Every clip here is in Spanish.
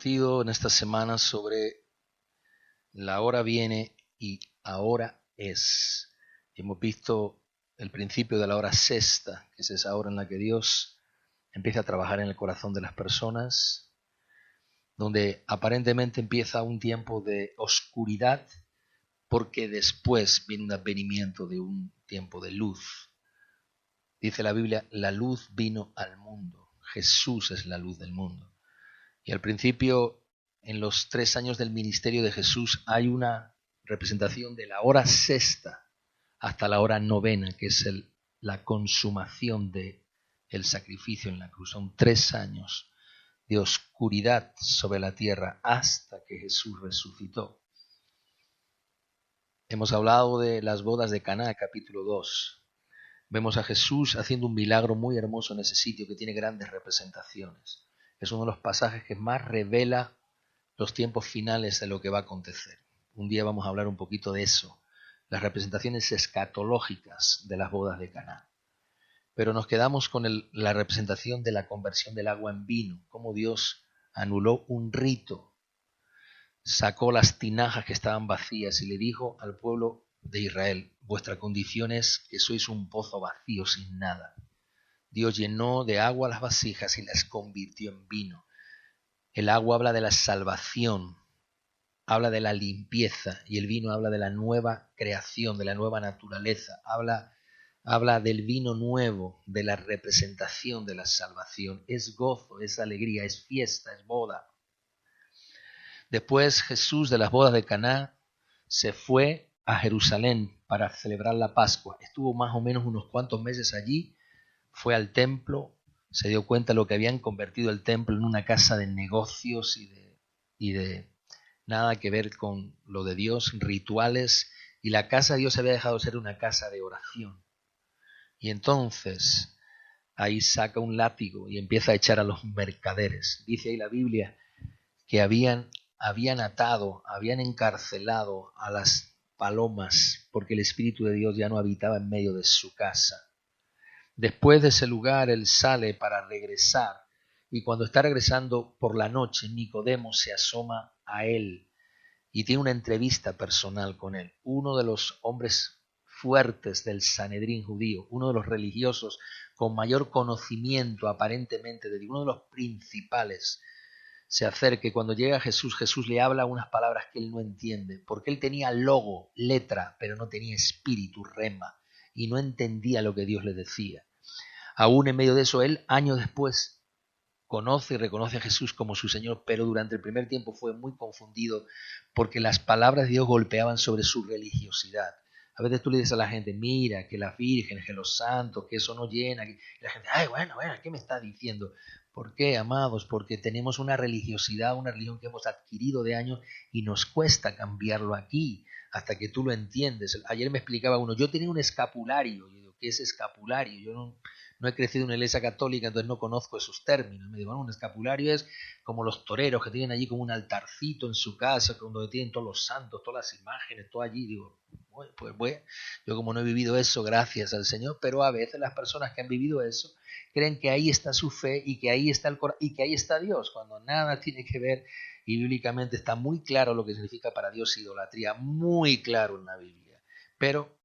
compartido en esta semana sobre la hora viene y ahora es. Hemos visto el principio de la hora sexta, que es esa hora en la que Dios empieza a trabajar en el corazón de las personas, donde aparentemente empieza un tiempo de oscuridad, porque después viene un advenimiento de un tiempo de luz. Dice la Biblia, la luz vino al mundo. Jesús es la luz del mundo. Y al principio, en los 3 años del ministerio de Jesús, hay una representación de la hora sexta hasta la hora novena, que es la consumación del sacrificio en la cruz. Son 3 años de oscuridad sobre la tierra hasta que Jesús resucitó. Hemos hablado de las bodas de Caná, capítulo 2. Vemos a Jesús haciendo un milagro muy hermoso en ese sitio que tiene grandes representaciones. Es uno de los pasajes que más revela los tiempos finales de lo que va a acontecer. Un día vamos a hablar un poquito de eso, las representaciones escatológicas de las bodas de Caná. Pero nos quedamos con la representación de la conversión del agua en vino, cómo Dios anuló un rito, sacó las tinajas que estaban vacías y le dijo al pueblo de Israel, vuestra condición es que sois un pozo vacío sin nada. Dios llenó de agua las vasijas y las convirtió en vino. El agua habla de la salvación, habla de la limpieza, y el vino habla de la nueva creación, de la nueva naturaleza. Habla del vino nuevo, de la representación de la salvación. Es gozo, es alegría, es fiesta, es boda. Después Jesús de las bodas de Caná se fue a Jerusalén para celebrar la Pascua. Estuvo más o menos unos cuantos meses allí. Fue al templo, se dio cuenta de lo que habían convertido el templo en una casa de negocios y de nada que ver con lo de Dios, rituales, y la casa de Dios había dejado de ser una casa de oración. Y entonces ahí saca un látigo y empieza a echar a los mercaderes. Dice ahí la Biblia que habían atado, habían encarcelado a las palomas porque el Espíritu de Dios ya no habitaba en medio de su casa. Después de ese lugar, él sale para regresar, y cuando está regresando por la noche, Nicodemo se asoma a él y tiene una entrevista personal con él. Uno de los hombres fuertes del Sanedrín judío, uno de los religiosos con mayor conocimiento aparentemente de Dios, uno de los principales, se acerca y cuando llega Jesús, Jesús le habla unas palabras que él no entiende, porque él tenía logo, letra, pero no tenía espíritu, rema, y no entendía lo que Dios le decía. Aún en medio de eso, él, años después, conoce y reconoce a Jesús como su Señor, pero durante el primer tiempo fue muy confundido porque las palabras de Dios golpeaban sobre su religiosidad. A veces tú le dices a la gente, mira, que la Virgen, que los santos, que eso no llena. Y la gente, ay, bueno, ¿qué me está diciendo? ¿Por qué, amados? Porque tenemos una religiosidad, una religión que hemos adquirido de años y nos cuesta cambiarlo aquí hasta que tú lo entiendes. Ayer me explicaba uno, yo tenía un escapulario. Yo digo, ¿qué es escapulario? Yo no he crecido en una iglesia católica, entonces no conozco esos términos. Me digo, bueno, un escapulario es como los toreros que tienen allí como un altarcito en su casa, donde tienen todos los santos, todas las imágenes, todo allí. Digo, pues yo como no he vivido eso, gracias al Señor, pero a veces las personas que han vivido eso creen que ahí está su fe y que ahí está el corazón y que ahí está Dios, cuando nada tiene que ver, y bíblicamente está muy claro lo que significa para Dios idolatría, muy claro en la Biblia, pero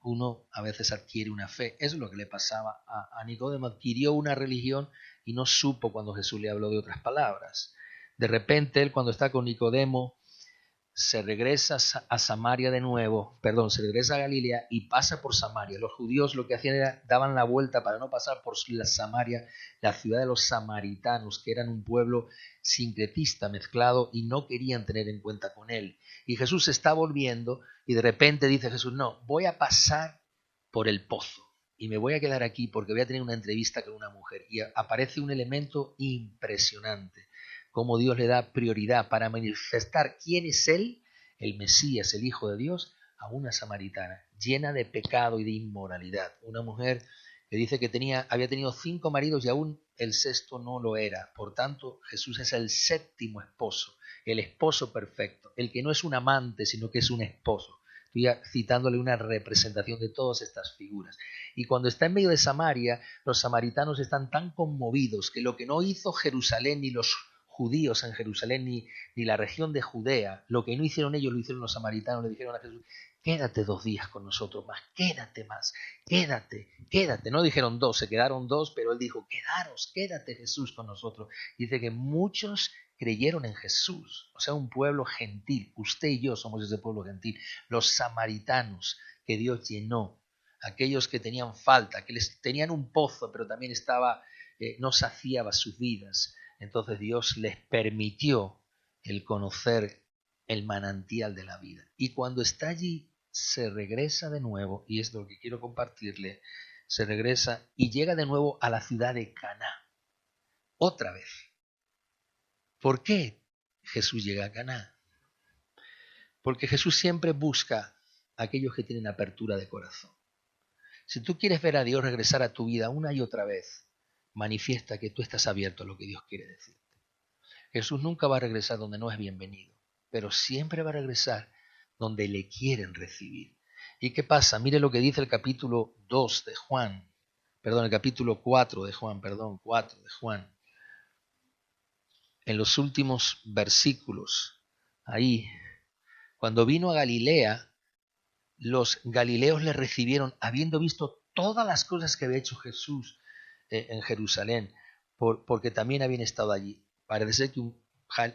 uno a veces adquiere una fe. Eso es lo que le pasaba a Nicodemo, adquirió una religión y no supo cuando Jesús le habló de otras palabras. De repente él, cuando está con Nicodemo, se regresa a Samaria de nuevo, se regresa a Galilea y pasa por Samaria. Los judíos lo que hacían era, daban la vuelta para no pasar por la Samaria, la ciudad de los samaritanos, que eran un pueblo sincretista, mezclado, y no querían tener en cuenta con él. Y Jesús se está volviendo y de repente dice Jesús, no, voy a pasar por el pozo y me voy a quedar aquí porque voy a tener una entrevista con una mujer. Y aparece un elemento impresionante, cómo Dios le da prioridad para manifestar quién es Él, el Mesías, el Hijo de Dios, a una samaritana llena de pecado y de inmoralidad. Una mujer que dice que había tenido 5 maridos y aún el sexto no lo era. Por tanto, Jesús es el 7º esposo, el esposo perfecto, el que no es un amante, sino que es un esposo. Estoy citándole una representación de todas estas figuras. Y cuando está en medio de Samaria, los samaritanos están tan conmovidos que lo que no hizo Jerusalén ni los judíos en Jerusalén ni la región de Judea. Lo que no hicieron ellos lo hicieron los samaritanos. Le dijeron a Jesús, quédate 2 días con nosotros más, quédate. No dijeron 2, se quedaron 2, pero él dijo, quédate Jesús con nosotros. Dice que muchos creyeron en Jesús, o sea, un pueblo gentil. Usted y yo somos ese pueblo gentil. Los samaritanos que Dios llenó, aquellos que tenían falta, que les tenían un pozo, pero también no saciaba sus vidas. Entonces Dios les permitió el conocer el manantial de la vida. Y cuando está allí, se regresa de nuevo, y es lo que quiero compartirle, se regresa y llega de nuevo a la ciudad de Caná. Otra vez. ¿Por qué Jesús llega a Caná? Porque Jesús siempre busca a aquellos que tienen apertura de corazón. Si tú quieres ver a Dios regresar a tu vida una y otra vez, manifiesta que tú estás abierto a lo que Dios quiere decirte. Jesús nunca va a regresar donde no es bienvenido, pero siempre va a regresar donde le quieren recibir. ¿Y qué pasa? Mire lo que dice el capítulo 2 de Juan, el capítulo 4 de Juan, 4 de Juan. En los últimos versículos, ahí, cuando vino a Galilea, los galileos le recibieron, habiendo visto todas las cosas que había hecho Jesús en Jerusalén, porque también habían estado allí. Parece ser que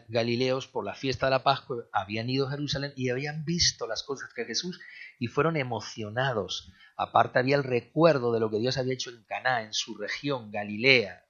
galileos por la fiesta de la Pascua habían ido a Jerusalén y habían visto las cosas que Jesús y fueron emocionados. Aparte había el recuerdo de lo que Dios había hecho en Caná, en su región, Galilea,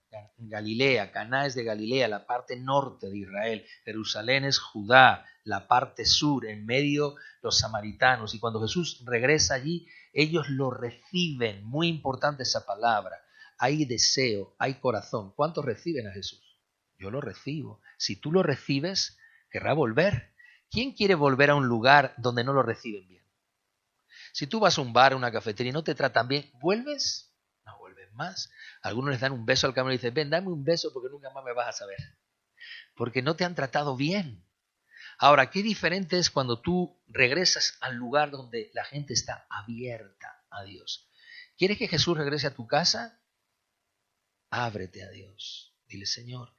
Caná es de Galilea, la parte norte de Israel. Jerusalén es Judá, la parte sur, en medio los samaritanos. Y cuando Jesús regresa allí, ellos lo reciben. Muy importante esa palabra. Hay deseo, hay corazón. ¿Cuántos reciben a Jesús? Yo lo recibo. Si tú lo recibes, querrá volver. ¿Quién quiere volver a un lugar donde no lo reciben bien? Si tú vas a un bar, a una cafetería y no te tratan bien, ¿vuelves? No vuelves más. Algunos les dan un beso al camino y dicen, ven, dame un beso porque nunca más me vas a saber. Porque no te han tratado bien. Ahora, qué diferente es cuando tú regresas al lugar donde la gente está abierta a Dios. ¿Quieres que Jesús regrese a tu casa? Ábrete a Dios. Dile, Señor,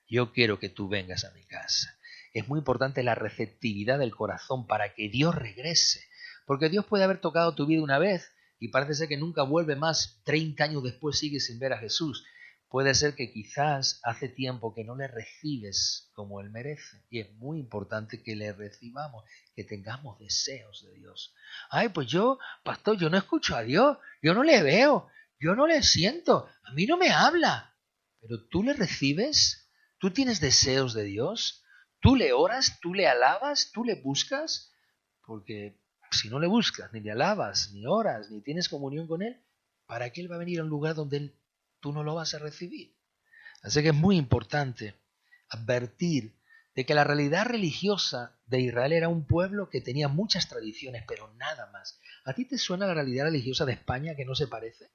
yo quiero que tú vengas a mi casa. Es muy importante la receptividad del corazón para que Dios regrese. Porque Dios puede haber tocado tu vida una vez y parece ser que nunca vuelve más. 30 años después sigues sin ver a Jesús. Puede ser que quizás hace tiempo que no le recibes como Él merece. Y es muy importante que le recibamos, que tengamos deseos de Dios. Ay, pues yo, pastor, yo no escucho a Dios, yo no le veo, yo no le siento, a mí no me habla. Pero tú le recibes, tú tienes deseos de Dios, tú le oras, tú le alabas, tú le buscas, porque si no le buscas, ni le alabas, ni oras, ni tienes comunión con Él, ¿para qué Él va a venir a un lugar donde tú no lo vas a recibir? Así que es muy importante advertir de que la realidad religiosa de Israel era un pueblo que tenía muchas tradiciones, pero nada más. ¿A ti te suena la realidad religiosa de España que no se parece?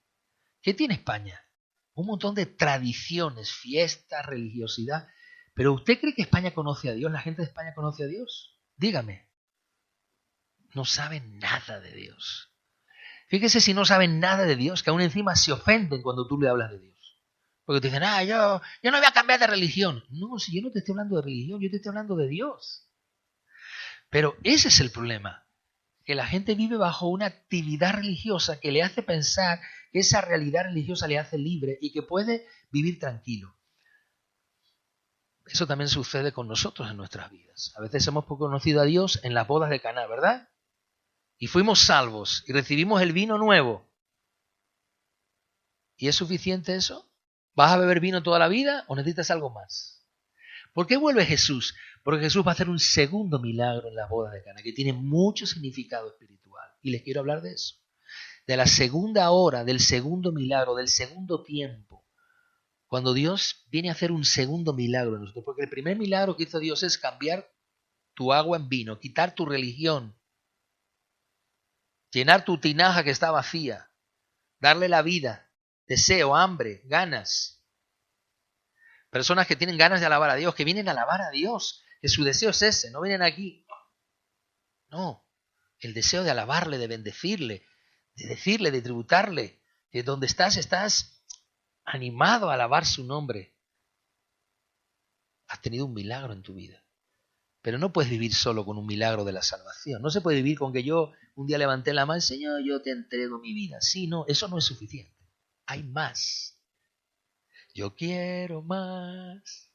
¿Qué tiene España? Un montón de tradiciones, fiestas, religiosidad. ¿Pero usted cree que España conoce a Dios? ¿La gente de España conoce a Dios? Dígame. No saben nada de Dios. Fíjese si no saben nada de Dios, que aún encima se ofenden cuando tú le hablas de Dios. Porque te dicen, yo no voy a cambiar de religión. No, si yo no te estoy hablando de religión, yo te estoy hablando de Dios. Pero ese es el problema, que la gente vive bajo una actividad religiosa que le hace pensar que esa realidad religiosa le hace libre y que puede vivir tranquilo. Eso también sucede con nosotros en nuestras vidas. A veces hemos conocido a Dios en las bodas de Caná, ¿verdad? Y fuimos salvos y recibimos el vino nuevo. ¿Y es suficiente eso? ¿Vas a beber vino toda la vida o necesitas algo más? ¿Por qué vuelve Jesús? Porque Jesús va a hacer un segundo milagro en las bodas de Caná, que tiene mucho significado espiritual. Y les quiero hablar de eso. De la segunda hora, del segundo milagro, del segundo tiempo. Cuando Dios viene a hacer un segundo milagro en nosotros. Porque el primer milagro que hizo Dios es cambiar tu agua en vino, quitar tu religión, llenar tu tinaja que está vacía, darle la vida, deseo, hambre, ganas. Personas que tienen ganas de alabar a Dios, que vienen a alabar a Dios, que su deseo es ese, no vienen aquí. No, el deseo de alabarle, de bendecirle, de decirle, de tributarle, que donde estás animado a alabar su nombre. Has tenido un milagro en tu vida. Pero no puedes vivir solo con un milagro de la salvación. No se puede vivir con que yo un día levanté la mano y Señor, yo te entrego mi vida. Sí, no, eso no es suficiente. Hay más. Yo quiero más.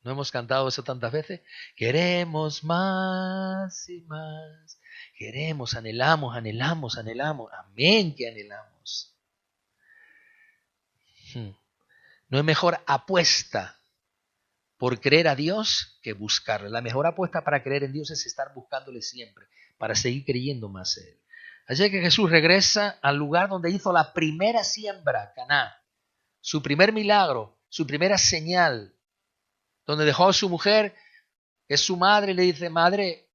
¿No hemos cantado eso tantas veces? Queremos más y más. Queremos, anhelamos, anhelamos, anhelamos. Amén que anhelamos. No es mejor apuesta por creer a Dios que buscarle. La mejor apuesta para creer en Dios es estar buscándole siempre, para seguir creyendo más en Él. Así que Jesús regresa al lugar donde hizo la primera siembra, Caná, su primer milagro, su primera señal, donde dejó a su mujer, que es su madre, y le dice, madre,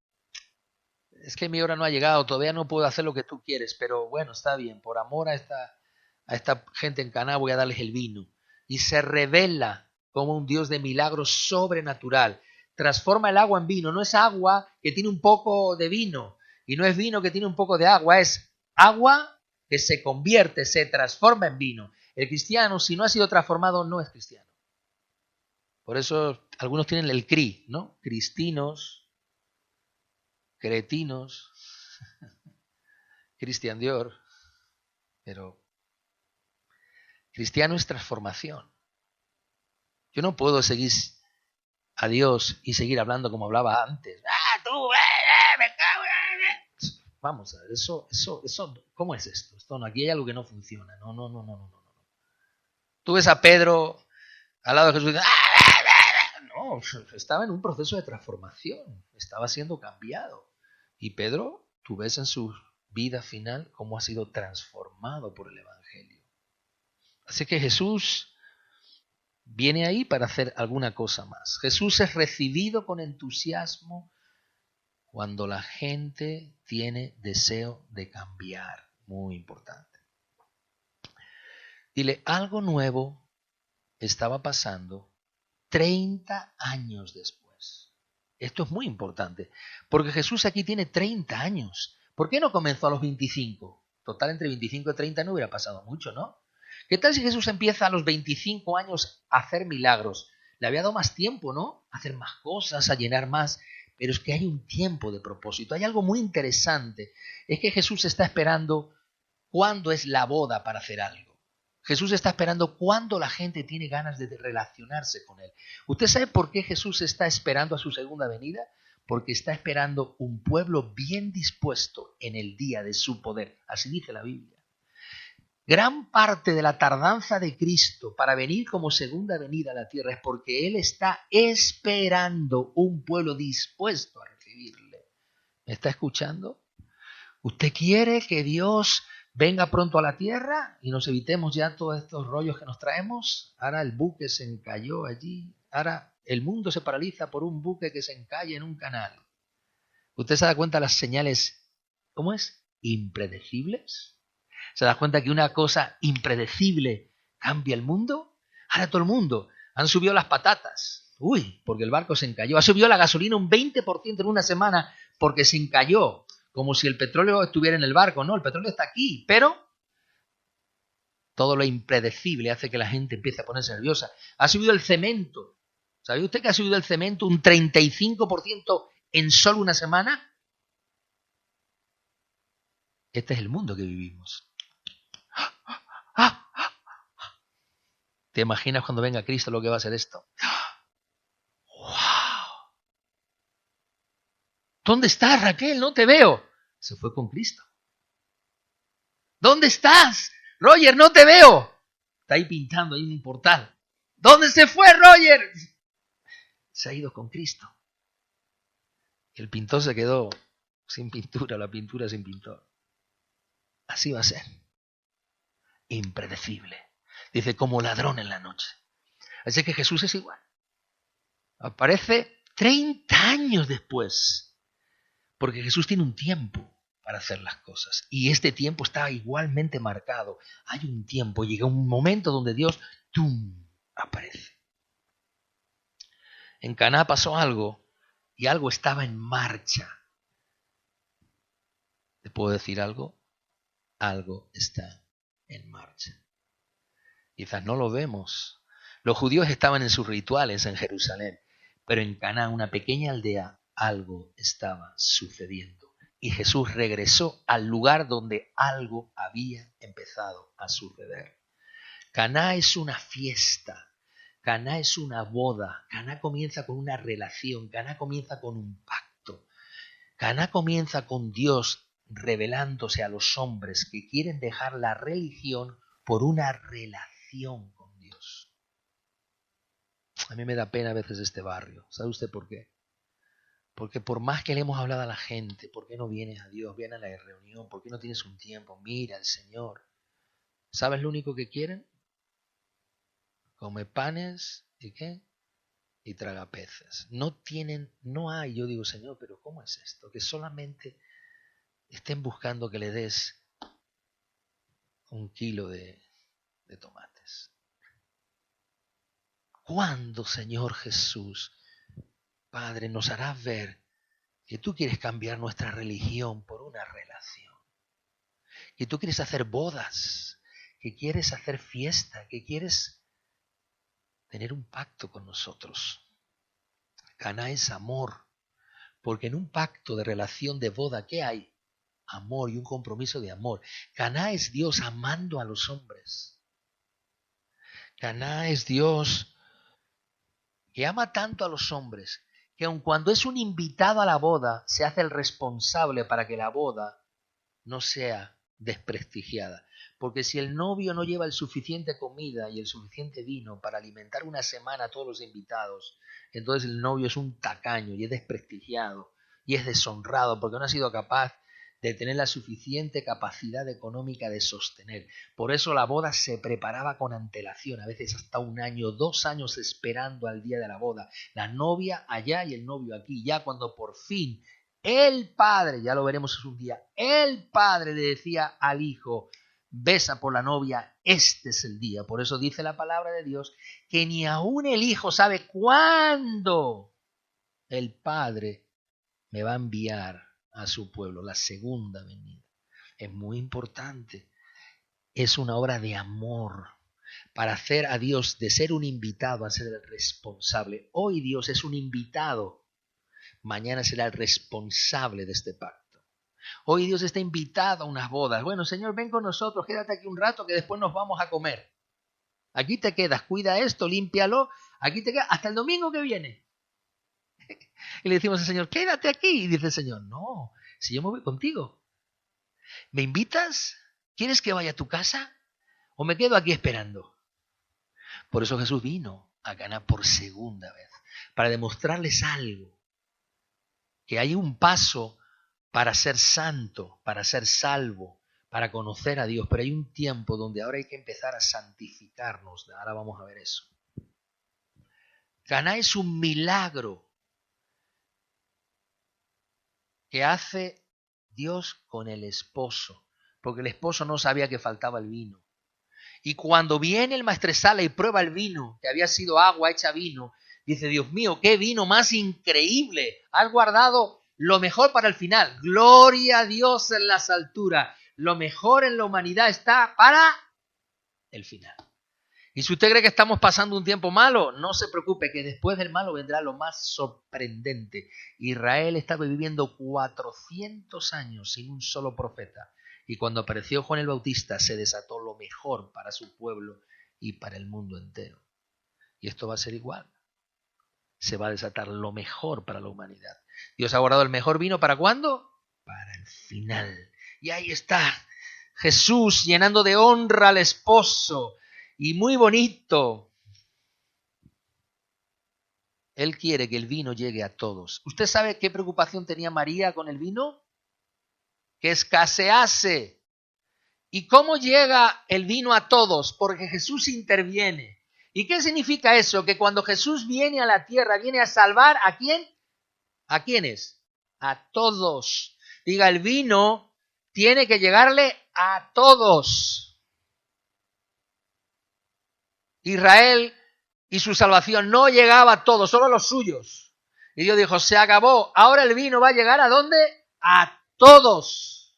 es que mi hora no ha llegado, todavía no puedo hacer lo que tú quieres, pero bueno, está bien, por amor a esta gente en Caná voy a darles el vino. Y se revela como un Dios de milagros sobrenatural. Transforma el agua en vino. No es agua que tiene un poco de vino y no es vino que tiene un poco de agua. Es agua que se convierte, se transforma en vino. El cristiano, si no ha sido transformado, no es cristiano. Por eso algunos tienen el CRI, ¿no? Cristinos, cretinos, Christian Dior. Pero cristiano es transformación. Yo no puedo seguir a Dios y seguir hablando como hablaba antes. ¡Ah, tú! ¡Me cago! Vamos a ver, eso, ¿cómo es esto? Esto no, aquí hay algo que no funciona. No. Tú ves a Pedro al lado de Jesús y dices, ¡ah! No, estaba en un proceso de transformación, estaba siendo cambiado. Y Pedro, tú ves en su vida final cómo ha sido transformado por el Evangelio. Así que Jesús viene ahí para hacer alguna cosa más. Jesús es recibido con entusiasmo cuando la gente tiene deseo de cambiar. Muy importante. Dile, algo nuevo estaba pasando 30 años después. Esto es muy importante, porque Jesús aquí tiene 30 años. ¿Por qué no comenzó a los 25? Total, entre 25 y 30 no hubiera pasado mucho, ¿no? ¿Qué tal si Jesús empieza a los 25 años a hacer milagros? Le había dado más tiempo, ¿no? A hacer más cosas, a llenar más. Pero es que hay un tiempo de propósito. Hay algo muy interesante. Es que Jesús está esperando cuándo es la boda para hacer algo. Jesús está esperando cuándo la gente tiene ganas de relacionarse con Él. ¿Usted sabe por qué Jesús está esperando a su segunda venida? Porque está esperando un pueblo bien dispuesto en el día de su poder. Así dice la Biblia. Gran parte de la tardanza de Cristo para venir como segunda venida a la tierra es porque Él está esperando un pueblo dispuesto a recibirle. ¿Me está escuchando? ¿Usted quiere que Dios venga pronto a la tierra y nos evitemos ya todos estos rollos que nos traemos? Ahora el buque se encalló allí. Ahora el mundo se paraliza por un buque que se encalla en un canal. ¿Usted se da cuenta de las señales, cómo es? Impredecibles. ¿Se da cuenta que una cosa impredecible cambia el mundo? Ahora todo el mundo han subido las patatas. Uy, porque el barco se encalló. Ha subido la gasolina un 20% en una semana porque se encalló. Como si el petróleo estuviera en el barco. No, el petróleo está aquí. Pero todo lo impredecible hace que la gente empiece a ponerse nerviosa. Ha subido el cemento. ¿Sabe usted que ha subido el cemento un 35% en solo una semana? Este es el mundo que vivimos. ¿Te imaginas cuando venga Cristo lo que va a ser esto? ¡Wow! ¿Dónde estás, Raquel? No te veo. Se fue con Cristo. ¿Dónde estás? Roger, no te veo. Está ahí pintando ahí en un portal. ¿Dónde se fue, Roger? Se ha ido con Cristo. El pintor se quedó sin pintura, la pintura sin pintor. Así va a ser. Impredecible. Dice, como ladrón en la noche. Así que Jesús es igual. Aparece 30 años después. Porque Jesús tiene un tiempo para hacer las cosas. Y este tiempo está igualmente marcado. Hay un tiempo, llega un momento donde Dios ¡tum!, aparece. En Caná pasó algo y algo estaba en marcha. ¿Te puedo decir algo? Algo está en marcha. Quizás no lo vemos. Los judíos estaban en sus rituales en Jerusalén. Pero en Caná, una pequeña aldea, algo estaba sucediendo. Y Jesús regresó al lugar donde algo había empezado a suceder. Caná es una fiesta. Caná es una boda. Caná comienza con una relación. Caná comienza con un pacto. Caná comienza con Dios revelándose a los hombres que quieren dejar la religión por una relación con Dios. A mí me da pena a veces este barrio. ¿Sabe usted por qué? Porque por más que le hemos hablado a la gente, ¿por qué no vienes a Dios? Ven a la reunión. ¿Por qué no tienes un tiempo? Mira al Señor. ¿Sabes lo único que quieren? Come panes y ¿qué? Y traga peces. No hay, yo digo, Señor, pero ¿cómo es esto? Que solamente estén buscando que le des 1 kilo de tomates. ¿Cuándo, Señor Jesús, Padre, nos harás ver que tú quieres cambiar nuestra religión por una relación? Que tú quieres hacer bodas, que quieres hacer fiesta, que quieres tener un pacto con nosotros. Caná es amor, porque en un pacto de relación de boda, ¿qué hay? Amor y un compromiso de amor. Caná es Dios amando a los hombres. Caná es Dios que ama tanto a los hombres que aun cuando es un invitado a la boda, se hace el responsable para que la boda no sea desprestigiada. Porque si el novio no lleva el suficiente comida y el suficiente vino para alimentar una semana a todos los invitados, entonces el novio es un tacaño y es desprestigiado y es deshonrado porque no ha sido capaz de tener la suficiente capacidad económica de sostener. Por eso la boda se preparaba con antelación, a veces hasta 1 año, 2 años esperando al día de la boda. La novia allá y el novio aquí. Ya cuando por fin el padre, ya lo veremos un día, el padre le decía al hijo, besa por la novia, este es el día. Por eso dice la palabra de Dios que ni aún el hijo sabe cuándo el padre me va a enviar a su pueblo, la segunda venida. Es muy importante. Es una obra de amor para hacer a Dios de ser un invitado a ser el responsable. Hoy Dios es un invitado, mañana será el responsable de este pacto. Hoy Dios está invitado a unas bodas. Bueno, Señor, ven con nosotros, quédate aquí un rato que después nos vamos a comer. Aquí te quedas, cuida esto, límpialo, aquí te quedas hasta el domingo que viene. Y le decimos al Señor, quédate aquí. Y dice el Señor, no, si yo me voy contigo. ¿Me invitas? ¿Quieres que vaya a tu casa? ¿O me quedo aquí esperando? Por eso Jesús vino a Caná por segunda vez, para demostrarles algo, que hay un paso para ser santo, para ser salvo, para conocer a Dios, pero hay un tiempo donde ahora hay que empezar a santificarnos. Ahora vamos a ver eso. Caná es un milagro que hace Dios con el esposo, porque el esposo no sabía que faltaba el vino. Y cuando viene el maestresala y prueba el vino, que había sido agua hecha vino, dice, Dios mío, qué vino más increíble. Has guardado lo mejor para el final. Gloria a Dios en las alturas. Lo mejor en la humanidad está para el final. Y si usted cree que estamos pasando un tiempo malo, no se preocupe, que después del malo vendrá lo más sorprendente. Israel estaba viviendo 400 años sin un solo profeta. Y cuando apareció Juan el Bautista, se desató lo mejor para su pueblo y para el mundo entero. Y esto va a ser igual. Se va a desatar lo mejor para la humanidad. Dios ha guardado el mejor vino, ¿para cuándo? Para el final. Y ahí está Jesús llenando de honra al esposo. Y muy bonito. Él quiere que el vino llegue a todos. ¿Usted sabe qué preocupación tenía María con el vino? Que escasease. ¿Y cómo llega el vino a todos? Porque Jesús interviene. ¿Y qué significa eso? Que cuando Jesús viene a la tierra, viene a salvar ¿a quién? ¿A quiénes? A todos. Diga, el vino tiene que llegarle a todos. Israel y su salvación no llegaba a todos, solo a los suyos. Y Dios dijo, se acabó, ahora el vino va a llegar ¿a dónde? A todos.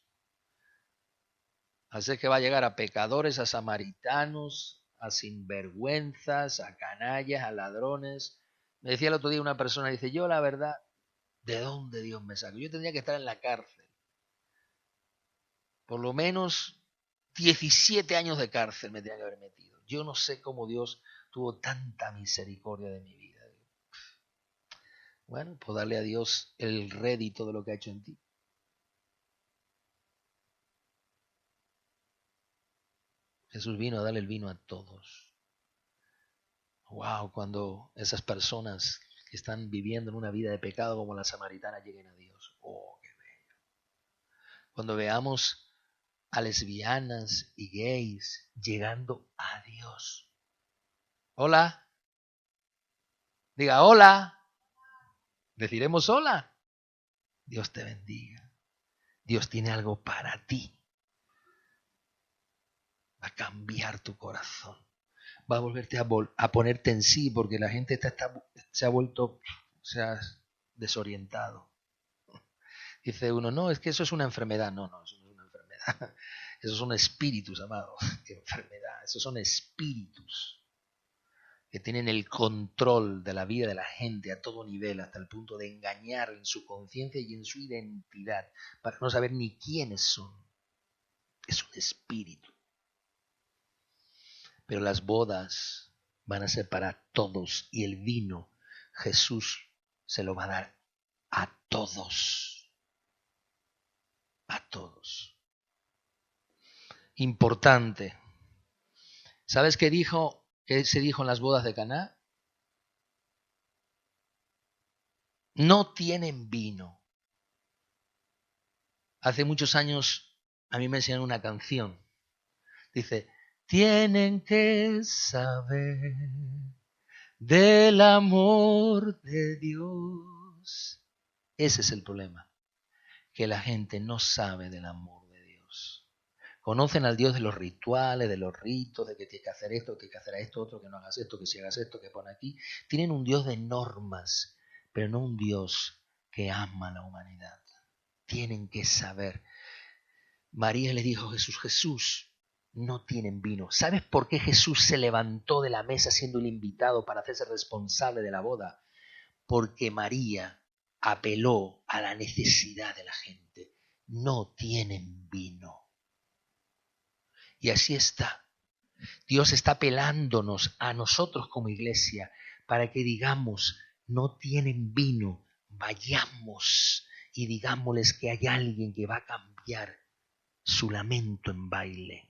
Así que va a llegar a pecadores, a samaritanos, a sinvergüenzas, a canallas, a ladrones. Me decía el otro día una persona, dice, yo la verdad, ¿de dónde Dios me sacó? Yo tendría que estar en la cárcel. Por lo menos 17 años de cárcel me tenía que haber metido. Yo no sé cómo Dios tuvo tanta misericordia de mi vida. Bueno, pues darle a Dios el rédito de lo que ha hecho en ti. Jesús vino a darle el vino a todos. Wow, cuando esas personas que están viviendo en una vida de pecado como la samaritana lleguen a Dios. Oh, qué bello. Cuando veamos a lesbianas y gays llegando a Dios. Hola. Diga hola. Deciremos hola. Dios te bendiga. Dios tiene algo para ti. Va a cambiar tu corazón. Va a volverte a ponerte en sí, porque la gente se ha vuelto, se ha desorientado. Dice uno, no, es que eso es una enfermedad. No, eso no es una enfermedad. Esos son espíritus, amado. ¿Qué enfermedad? Esos son espíritus que tienen el control de la vida de la gente a todo nivel, hasta el punto de engañar en su conciencia y en su identidad, para no saber ni quiénes son. Es un espíritu. Pero las bodas van a ser para todos y el vino Jesús se lo va a dar a todos. A todos. Importante. ¿Sabes qué se dijo en las bodas de Caná? No tienen vino. Hace muchos años a mí me enseñaron una canción. Dice, tienen que saber del amor de Dios. Ese es el problema, que la gente no sabe del amor de Dios. Conocen al Dios de los rituales, de los ritos, de que tienes que hacer esto, tienes que hacer esto, otro, que no hagas esto, que si hagas esto, que pon aquí. Tienen un Dios de normas, pero no un Dios que ama a la humanidad. Tienen que saber. María le dijo a Jesús, Jesús, no tienen vino. ¿Sabes por qué Jesús se levantó de la mesa siendo el invitado para hacerse responsable de la boda? Porque María apeló a la necesidad de la gente. No tienen vino. Y así está. Dios está apelándonos a nosotros como iglesia para que digamos, no tienen vino, vayamos y digámosles que hay alguien que va a cambiar su lamento en baile.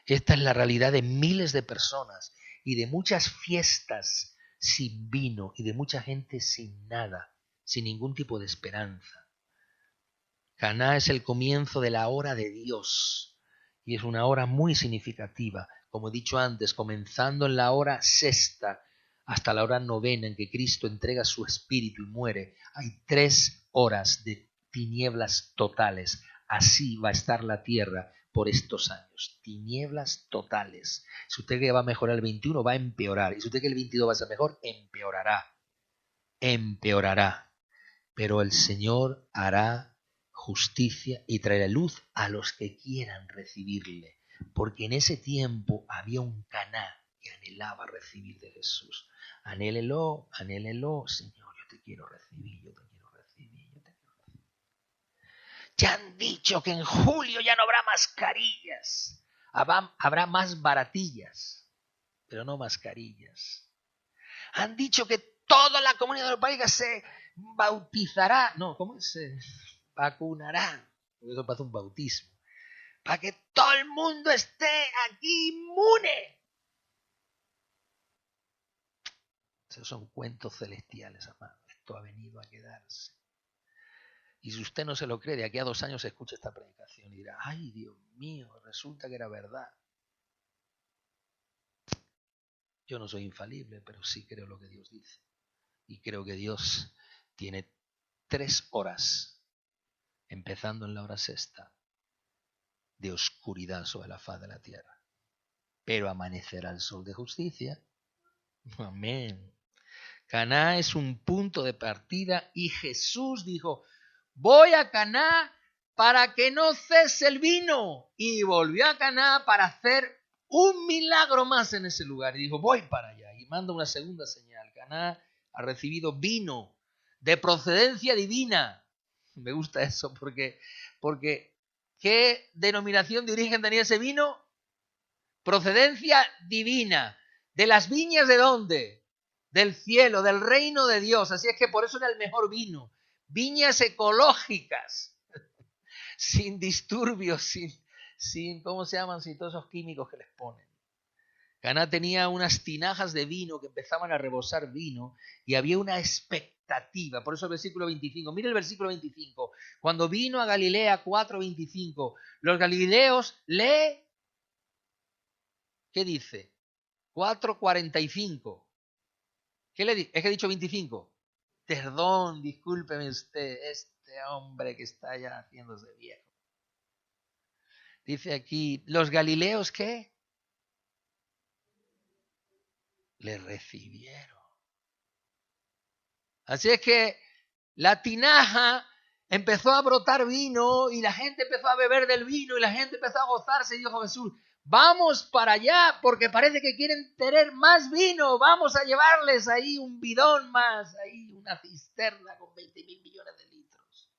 Esta es la realidad de miles de personas y de muchas fiestas sin vino y de mucha gente sin nada, sin ningún tipo de esperanza. Caná es el comienzo de la hora de Dios y es una hora muy significativa, como he dicho antes, comenzando en la hora sexta hasta la hora novena en que Cristo entrega su espíritu y muere. Hay 3 horas de tinieblas totales. Así va a estar la tierra por estos años. Tinieblas totales. Si usted cree que va a mejorar el 21, va a empeorar. Y si usted cree que el 22 va a ser mejor, empeorará. Empeorará. Pero el Señor hará justicia y traerá luz a los que quieran recibirle. Porque en ese tiempo había un Caná que anhelaba recibir de Jesús. Anhélelo, anhélelo, Señor, yo te quiero recibir, yo te quiero recibir, yo te quiero recibir. Ya han dicho que en julio ya no habrá mascarillas, habrá más baratillas, pero no mascarillas. Han dicho que toda la comunidad del país se bautizará, no, ¿cómo se vacunará? Porque eso parece un bautismo. Para que todo el mundo esté aquí inmune. Esos son cuentos celestiales, amado. Esto ha venido a quedarse. Y si usted no se lo cree, de aquí a 2 años escucha esta predicación y dirá, ay, Dios mío, resulta que era verdad. Yo no soy infalible, pero sí creo lo que Dios dice. Y creo que Dios tiene 3 horas, empezando en la hora sexta, de oscuridad sobre la faz de la tierra. Pero amanecerá el sol de justicia. Amén. Caná es un punto de partida y Jesús dijo, voy a Caná para que no cese el vino. Y volvió a Caná para hacer un milagro más en ese lugar. Y dijo, voy para allá. Y manda una segunda señal. Caná ha recibido vino de procedencia divina. Me gusta eso porque ¿qué denominación de origen tenía ese vino? Procedencia divina. ¿De las viñas de dónde? Del cielo, del reino de Dios. Así es que por eso era el mejor vino. Viñas ecológicas, sin disturbios, sin ¿cómo se llaman? Sin todos esos químicos que les ponen. Caná tenía unas tinajas de vino que empezaban a rebosar vino y había una expectativa. Por eso el versículo 25. Mire el versículo 25. Cuando vino a Galilea 4:25, los galileos ¿qué dice? 4:45. ¿Qué le dice? Es que he dicho 25. Perdón, discúlpeme usted, este hombre que está ya haciéndose viejo. Dice aquí, ¿los galileos qué? Le recibieron. Así es que la tinaja empezó a brotar vino y la gente empezó a beber del vino y la gente empezó a gozarse y dijo Jesús, vamos para allá porque parece que quieren tener más vino, vamos a llevarles ahí un bidón más, ahí una cisterna con 20.000 millones de litros.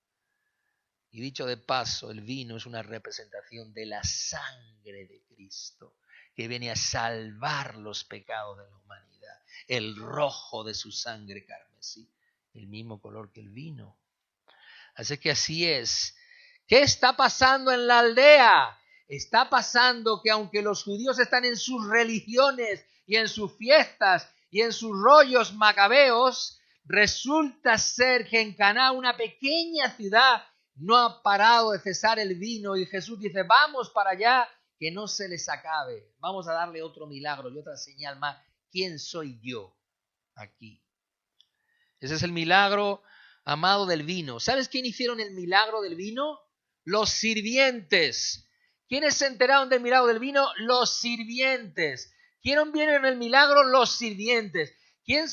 Y dicho de paso, el vino es una representación de la sangre de Cristo que viene a salvar los pecados de la humanidad, el rojo de su sangre carmesí, el mismo color que el vino. Así que así es. ¿Qué está pasando en la aldea? Está pasando que aunque los judíos están en sus religiones y en sus fiestas y en sus rollos macabeos, resulta ser que en Caná, una pequeña ciudad, no ha parado de cesar el vino y Jesús dice, vamos para allá, que no se les acabe. Vamos a darle otro milagro y otra señal más. ¿Quién soy yo aquí? Ese es el milagro, amado, del vino. ¿Sabes quién hicieron el milagro del vino? Los sirvientes. ¿Quiénes se enteraron del milagro del vino? Los sirvientes. ¿Quién vieron el milagro? Los sirvientes. ¿Quién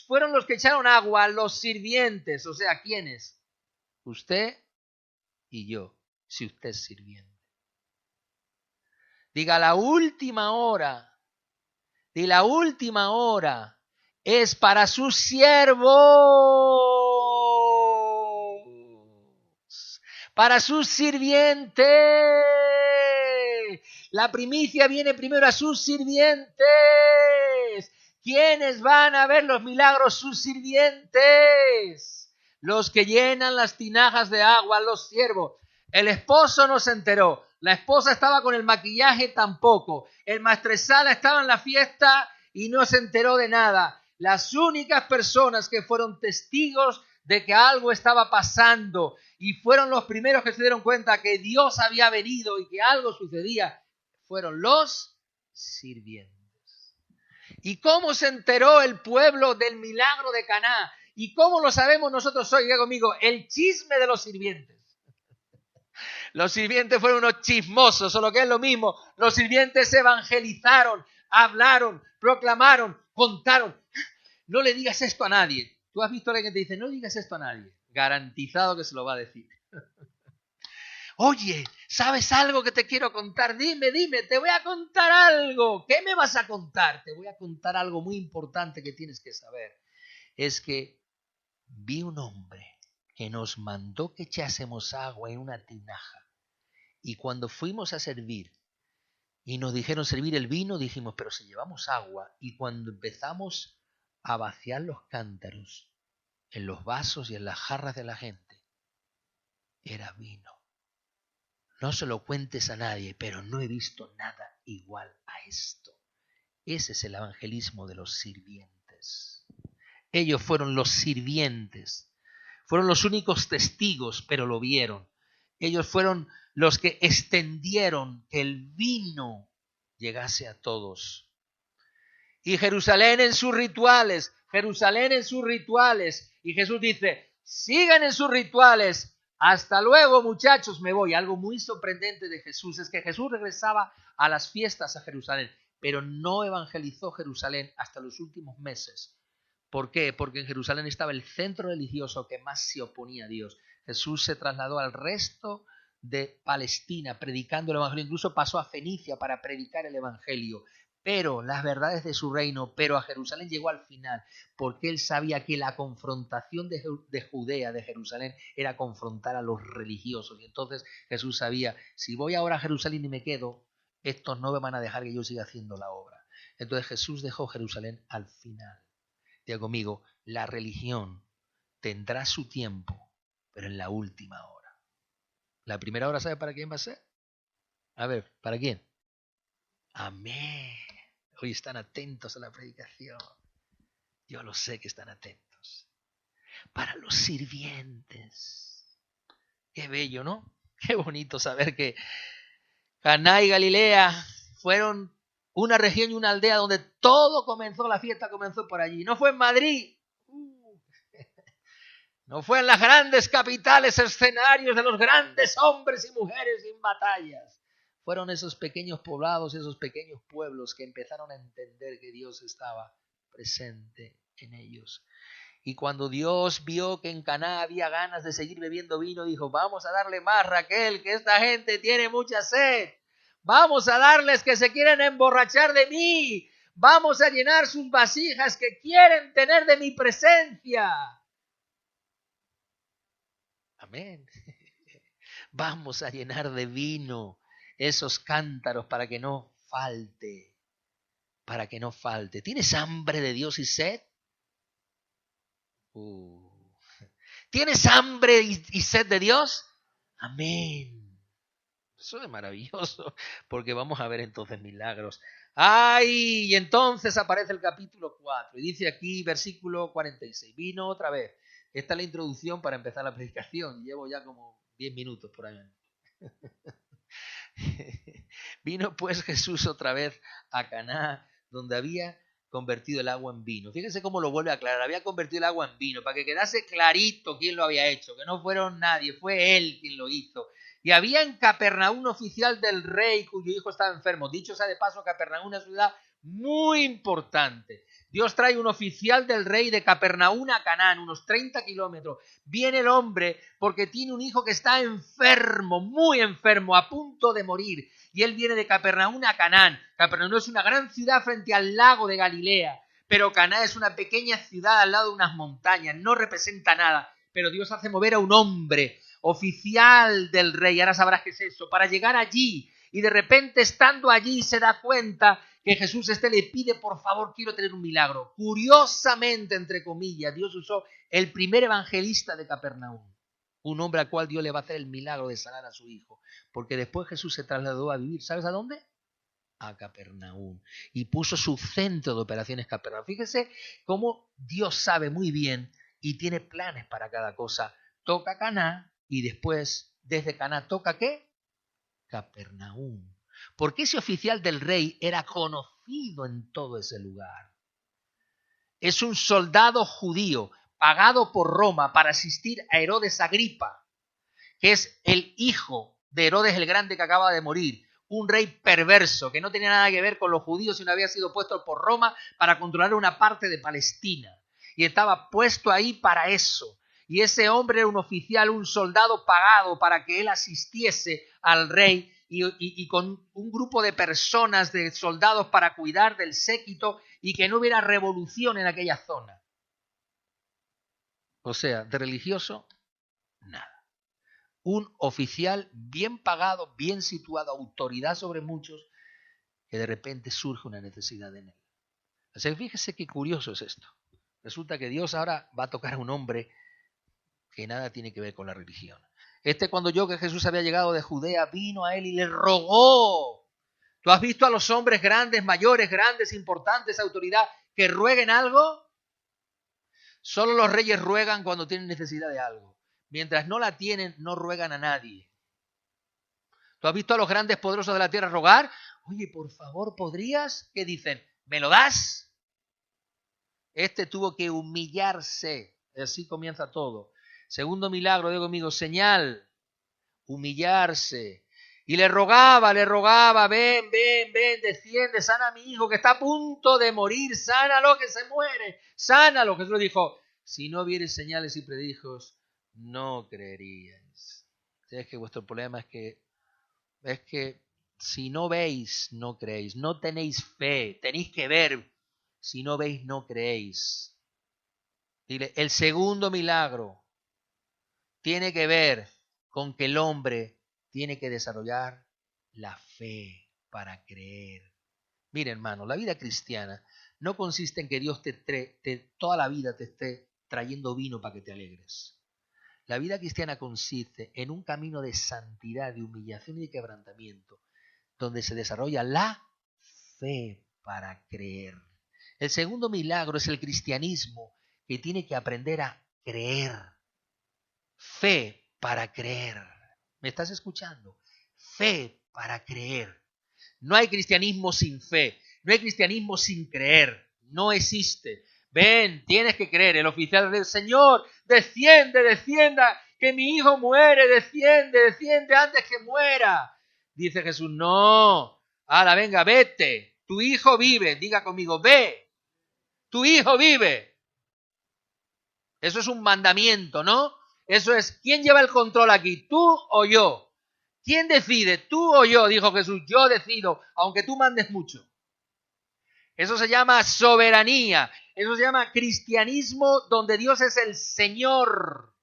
fueron los que echaron agua? Los sirvientes. O sea, ¿quiénes? Usted y yo, si usted es sirviente. Diga, la última hora es para sus siervos, para sus sirvientes. La primicia viene primero a sus sirvientes. ¿Quiénes van a ver los milagros? Sus sirvientes. Los que llenan las tinajas de agua, los siervos. El esposo no se enteró. La esposa estaba con el maquillaje tampoco. El maestresala estaba en la fiesta y no se enteró de nada. Las únicas personas que fueron testigos de que algo estaba pasando y fueron los primeros que se dieron cuenta que Dios había venido y que algo sucedía, fueron los sirvientes. ¿Y cómo se enteró el pueblo del milagro de Caná? ¿Y cómo lo sabemos nosotros hoy? Diga conmigo, el chisme de los sirvientes. Los sirvientes fueron unos chismosos, o lo que es lo mismo. Los sirvientes evangelizaron, hablaron, proclamaron, contaron. No le digas esto a nadie. Tú has visto a alguien que te dice, no digas esto a nadie. Garantizado que se lo va a decir. Oye, ¿sabes algo que te quiero contar? Dime, te voy a contar algo. ¿Qué me vas a contar? Te voy a contar algo muy importante que tienes que saber. Es que vi un hombre que nos mandó que echásemos agua en una tinaja. Y cuando fuimos a servir y nos dijeron servir el vino, dijimos, pero si llevamos agua. Y cuando empezamos a vaciar los cántaros en los vasos y en las jarras de la gente, era vino. No se lo cuentes a nadie, pero no he visto nada igual a esto. Ese es el evangelismo de los sirvientes. Ellos fueron los sirvientes. Fueron los únicos testigos, pero lo vieron. Ellos fueron los que extendieron que el vino llegase a todos. Y Jerusalén en sus rituales. Y Jesús dice, sigan en sus rituales. Hasta luego, muchachos, me voy. Algo muy sorprendente de Jesús es que Jesús regresaba a las fiestas a Jerusalén, pero no evangelizó Jerusalén hasta los últimos meses. ¿Por qué? Porque en Jerusalén estaba el centro religioso que más se oponía a Dios. Jesús se trasladó al resto de Palestina predicando el evangelio. Incluso pasó a Fenicia para predicar el evangelio. pero las verdades de su reino, pero a Jerusalén llegó al final, porque él sabía que la confrontación de Judea, de Jerusalén, era confrontar a los religiosos. Y entonces Jesús sabía, si voy ahora a Jerusalén y me quedo, estos no me van a dejar que yo siga haciendo la obra. Entonces Jesús dejó Jerusalén al final. Diga conmigo, la religión tendrá su tiempo, pero en la última hora. La primera hora, ¿sabe para quién va a ser? A ver, ¿para quién? Amén. Hoy están atentos a la predicación. Yo lo sé que están atentos. Para los sirvientes. Qué bello, ¿no? Qué bonito saber que Caná y Galilea fueron una región y una aldea donde todo comenzó, la fiesta comenzó por allí. No fue en Madrid. No fue en las grandes capitales, escenarios de los grandes hombres y mujeres en batallas. Fueron esos pequeños poblados, esos pequeños pueblos que empezaron a entender que Dios estaba presente en ellos. Y cuando Dios vio que en Caná había ganas de seguir bebiendo vino, dijo, vamos a darle más, Raquel, que esta gente tiene mucha sed. Vamos a darles que se quieren emborrachar de mí. Vamos a llenar sus vasijas que quieren tener de mi presencia. Amén. Vamos a llenar de vino esos cántaros para que no falte. Para que no falte. ¿Tienes hambre de Dios y sed? ¿Tienes hambre y sed de Dios? Amén. Eso es maravilloso, porque vamos a ver entonces milagros. ¡Ay! Y entonces aparece el capítulo 4, y dice aquí, versículo 46, vino otra vez. Esta es la introducción para empezar la predicación. Llevo ya como 10 minutos por ahí. Vino pues Jesús otra vez a Caná, donde había convertido el agua en vino. Fíjense cómo lo vuelve a aclarar. Había convertido el agua en vino, para que quedase clarito quién lo había hecho, que no fueron nadie, fue él quien lo hizo. Y había en Capernaum un oficial del rey cuyo hijo estaba enfermo. Dicho sea de paso, Capernaum es una ciudad muy importante. Dios trae un oficial del rey de Capernaum a Canaán, unos 30 kilómetros. Viene el hombre porque tiene un hijo que está enfermo, muy enfermo, a punto de morir. Y él viene de Capernaum a Canaán. Capernaum es una gran ciudad frente al lago de Galilea, pero Canaán es una pequeña ciudad al lado de unas montañas, no representa nada. Pero Dios hace mover a un hombre, oficial del rey, ahora sabrás qué es eso, para llegar allí. Y de repente, estando allí, se da cuenta que Jesús le pide, por favor, quiero tener un milagro. Curiosamente, entre comillas, Dios usó el primer evangelista de Capernaum, un hombre al cual Dios le va a hacer el milagro de sanar a su hijo, porque después Jesús se trasladó a vivir, ¿sabes a dónde? A Capernaum, y puso su centro de operaciones Capernaum. Fíjese cómo Dios sabe muy bien y tiene planes para cada cosa. Toca Caná y después, desde Caná, ¿toca qué? Capernaum. Porque ese oficial del rey era conocido en todo ese lugar. Es un soldado judío pagado por Roma para asistir a Herodes Agripa, que es el hijo de Herodes el Grande que acaba de morir, un rey perverso que no tenía nada que ver con los judíos, sino había sido puesto por Roma para controlar una parte de Palestina. Y estaba puesto ahí para eso. Y ese hombre era un oficial, un soldado pagado para que él asistiese al rey y con un grupo de personas, de soldados para cuidar del séquito y que no hubiera revolución en aquella zona. O sea, de religioso, nada. Un oficial bien pagado, bien situado, autoridad sobre muchos, que de repente surge una necesidad en él. O sea, fíjese qué curioso es esto. Resulta que Dios ahora va a tocar a un hombre que nada tiene que ver con la religión. Cuando oyó que Jesús había llegado de Judea, vino a él y le rogó. ¿Tú has visto a los hombres grandes, mayores, grandes, importantes, autoridad, que rueguen algo? Solo los reyes ruegan cuando tienen necesidad de algo. Mientras no la tienen, no ruegan a nadie. ¿Tú has visto a los grandes poderosos de la tierra rogar? Oye, por favor, ¿podrías? ¿Qué dicen? ¿Me lo das? Tuvo que humillarse. Así comienza todo. Segundo milagro, digo conmigo, señal, humillarse. Y le rogaba, ven, desciende, sana a mi hijo que está a punto de morir, sánalo que se muere, sánalo. Jesús dijo, si no vieres señales y prodigios, no creeríais. Es que vuestro problema es que Si no veis, no creéis. No tenéis fe, tenéis que ver. Si no veis, no creéis. Dile, el segundo milagro tiene que ver con que el hombre tiene que desarrollar la fe para creer. Mira, hermano, la vida cristiana no consiste en que Dios toda la vida te esté trayendo vino para que te alegres. La vida cristiana consiste en un camino de santidad, de humillación y de quebrantamiento, donde se desarrolla la fe para creer. El segundo milagro es el cristianismo, que tiene que aprender a creer. Fe para creer. ¿Me estás escuchando? Fe para creer. No hay cristianismo sin fe. No hay cristianismo sin creer. No existe. Ven, tienes que creer. El oficial del Señor, desciende, descienda, que mi hijo muere, desciende, desciende antes que muera. Dice Jesús, no. Ahora, venga, vete. Tu hijo vive. Diga conmigo, ve. Tu hijo vive. Eso es un mandamiento, ¿no? Eso es, ¿quién lleva el control aquí? ¿Tú o yo? ¿Quién decide? ¿Tú o yo? Dijo Jesús, yo decido, aunque tú mandes mucho. Eso se llama soberanía. Eso se llama cristianismo donde Dios es el Señor.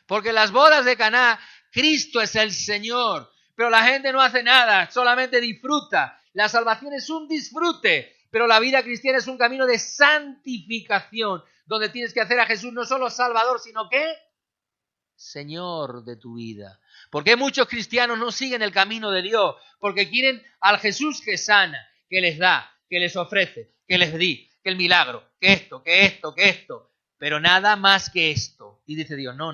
Porque en las bodas de Caná, Cristo es el Señor. Pero la gente no hace nada, solamente disfruta. La salvación es un disfrute. Pero la vida cristiana es un camino de santificación, donde tienes que hacer a Jesús no solo Salvador, sino que Señor de tu vida. ¿Por qué muchos cristianos no siguen el camino de Dios? Porque quieren al Jesús que sana, que les da, que les ofrece, que les di, que el milagro, que esto. Pero nada más que esto. Y dice Dios, no.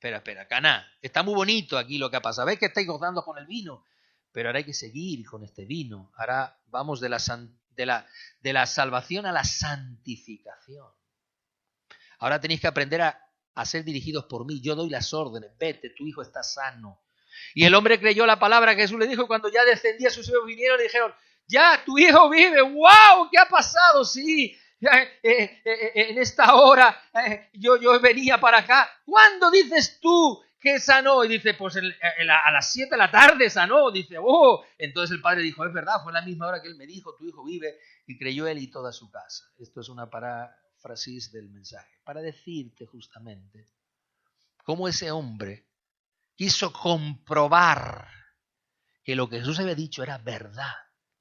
Espera, Caná, está muy bonito aquí lo que ha pasado. ¿Ves que estáis gozando con el vino? Pero ahora hay que seguir con este vino. Ahora vamos de la salvación a la santificación. Ahora tenéis que aprender a ser dirigidos por mí. Yo doy las órdenes. Vete, tu hijo está sano. Y el hombre creyó la palabra que Jesús le dijo, y cuando ya descendía, sus hijos vinieron y dijeron, ya, tu hijo vive. ¡Wow! ¿Qué ha pasado? Sí, en esta hora yo venía para acá. ¿Cuándo dices tú que sanó? Y dice, pues a las 7 de la tarde sanó. Dice, oh. Entonces el padre dijo, es verdad, fue la misma hora que él me dijo, tu hijo vive. Y creyó él y toda su casa. Esto es una paráfrasis del mensaje, para decirte justamente cómo ese hombre quiso comprobar que lo que Jesús había dicho era verdad.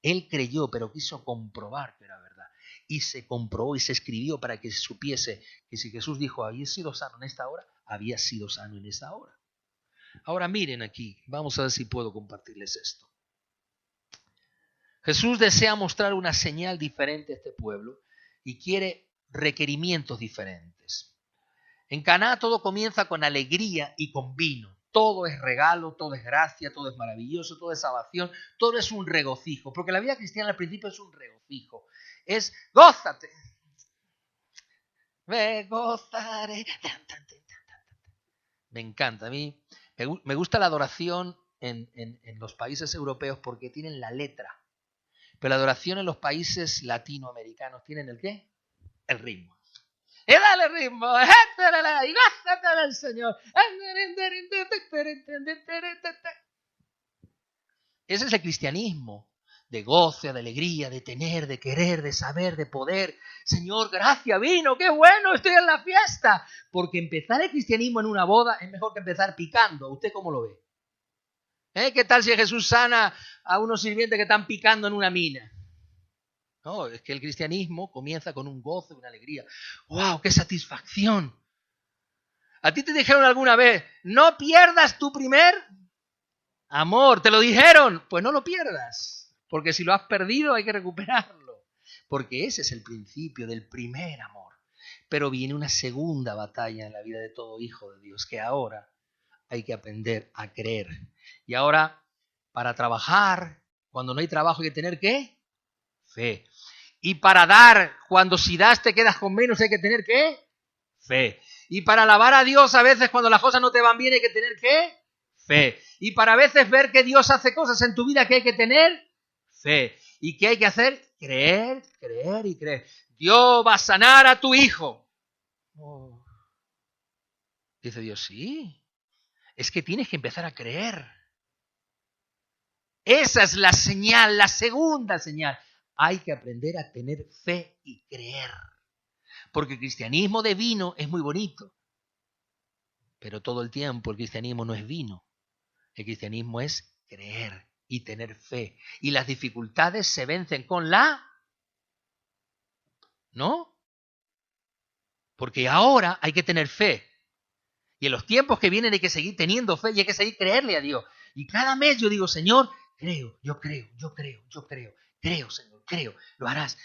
Él creyó, pero quiso comprobar que era verdad. Y se comprobó y se escribió para que se supiese que si Jesús dijo, había sido sano en esta hora, había sido sano en esa hora. Ahora miren aquí, vamos a ver si puedo compartirles esto. Jesús desea mostrar una señal diferente a este pueblo y quiere requerimientos diferentes. En Caná todo comienza con alegría y con vino. Todo es regalo, todo es gracia, todo es maravilloso, todo es salvación, todo es un regocijo. Porque la vida cristiana al principio es un regocijo. Es gózate. Me gozaré. Me encanta. A mí me gusta la adoración en los países europeos porque tienen la letra. Pero la adoración en los países latinoamericanos tienen ¿el qué? El ritmo. Y dale ritmo, y gózate del Señor. Ese es el cristianismo, de goce, de alegría, de tener, de querer, de saber, de poder. Señor, gracias, vino, qué bueno, estoy en la fiesta. Porque empezar el cristianismo en una boda es mejor que empezar picando. ¿Usted cómo lo ve? ¿Qué tal si Jesús sana a unos sirvientes que están picando en una mina? No, es que el cristianismo comienza con un gozo, una alegría. ¡Wow! ¡Qué satisfacción! ¿A ti te dijeron alguna vez, no pierdas tu primer amor? ¿Te lo dijeron? Pues no lo pierdas, porque si lo has perdido hay que recuperarlo. Porque ese es el principio del primer amor. Pero viene una segunda batalla en la vida de todo hijo de Dios, que ahora hay que aprender a creer. Y ahora, para trabajar, cuando no hay trabajo hay que tener ¿qué? Fe. Y para dar, cuando si das te quedas con menos, hay que tener ¿qué? Fe. Y para alabar a Dios a veces cuando las cosas no te van bien hay que tener ¿qué? Fe. Y para a veces ver que Dios hace cosas en tu vida que hay que tener fe. ¿Y qué hay que hacer? Creer, creer y creer. Dios va a sanar a tu hijo. Oh. Dice Dios, sí. Es que tienes que empezar a creer. Esa es la señal, la segunda señal. Hay que aprender a tener fe y creer. Porque el cristianismo de vino es muy bonito. Pero todo el tiempo el cristianismo no es vino. El cristianismo es creer y tener fe. Y las dificultades se vencen con la... ¿No? Porque ahora hay que tener fe. Y en los tiempos que vienen hay que seguir teniendo fe y hay que seguir creerle a Dios. Y cada mes yo digo, Señor, creo, creo, Señor, creo, lo harás.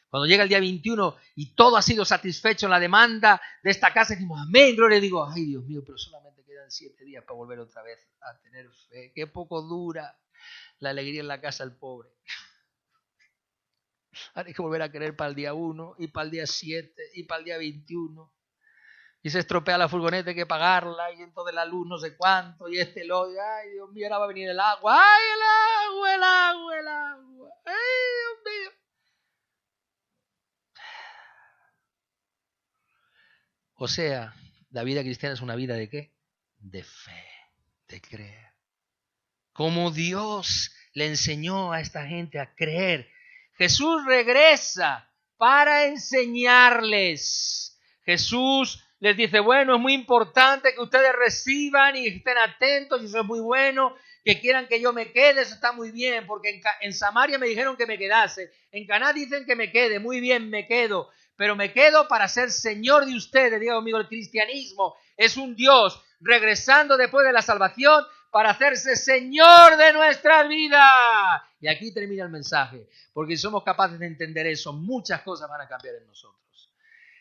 Cuando llega el día 21 y todo ha sido satisfecho en la demanda de esta casa, decimos, amén, gloria, y digo, ay Dios mío, pero solamente quedan 7 días para volver otra vez a tener fe. Qué poco dura la alegría en la casa del pobre. Hay que volver a creer para el día 1 y para el día 7 y para el día 21. Y se estropea la furgoneta, hay que pagarla, y entonces la luz no sé cuánto, y ay Dios mío, ahora va a venir el agua, ay el agua, ay Dios mío. O sea, la vida cristiana es una vida ¿de qué? De fe, de creer. Como Dios le enseñó a esta gente a creer. Jesús regresa para enseñarles. Jesús les dice, bueno, es muy importante que ustedes reciban y estén atentos, y eso es muy bueno, que quieran que yo me quede, eso está muy bien, porque en Samaria me dijeron que me quedase, en Caná dicen que me quede, muy bien, me quedo, pero me quedo para ser Señor de ustedes. Diga conmigo, el cristianismo es un Dios regresando después de la salvación para hacerse Señor de nuestra vida. Y aquí termina el mensaje, porque si somos capaces de entender eso, muchas cosas van a cambiar en nosotros.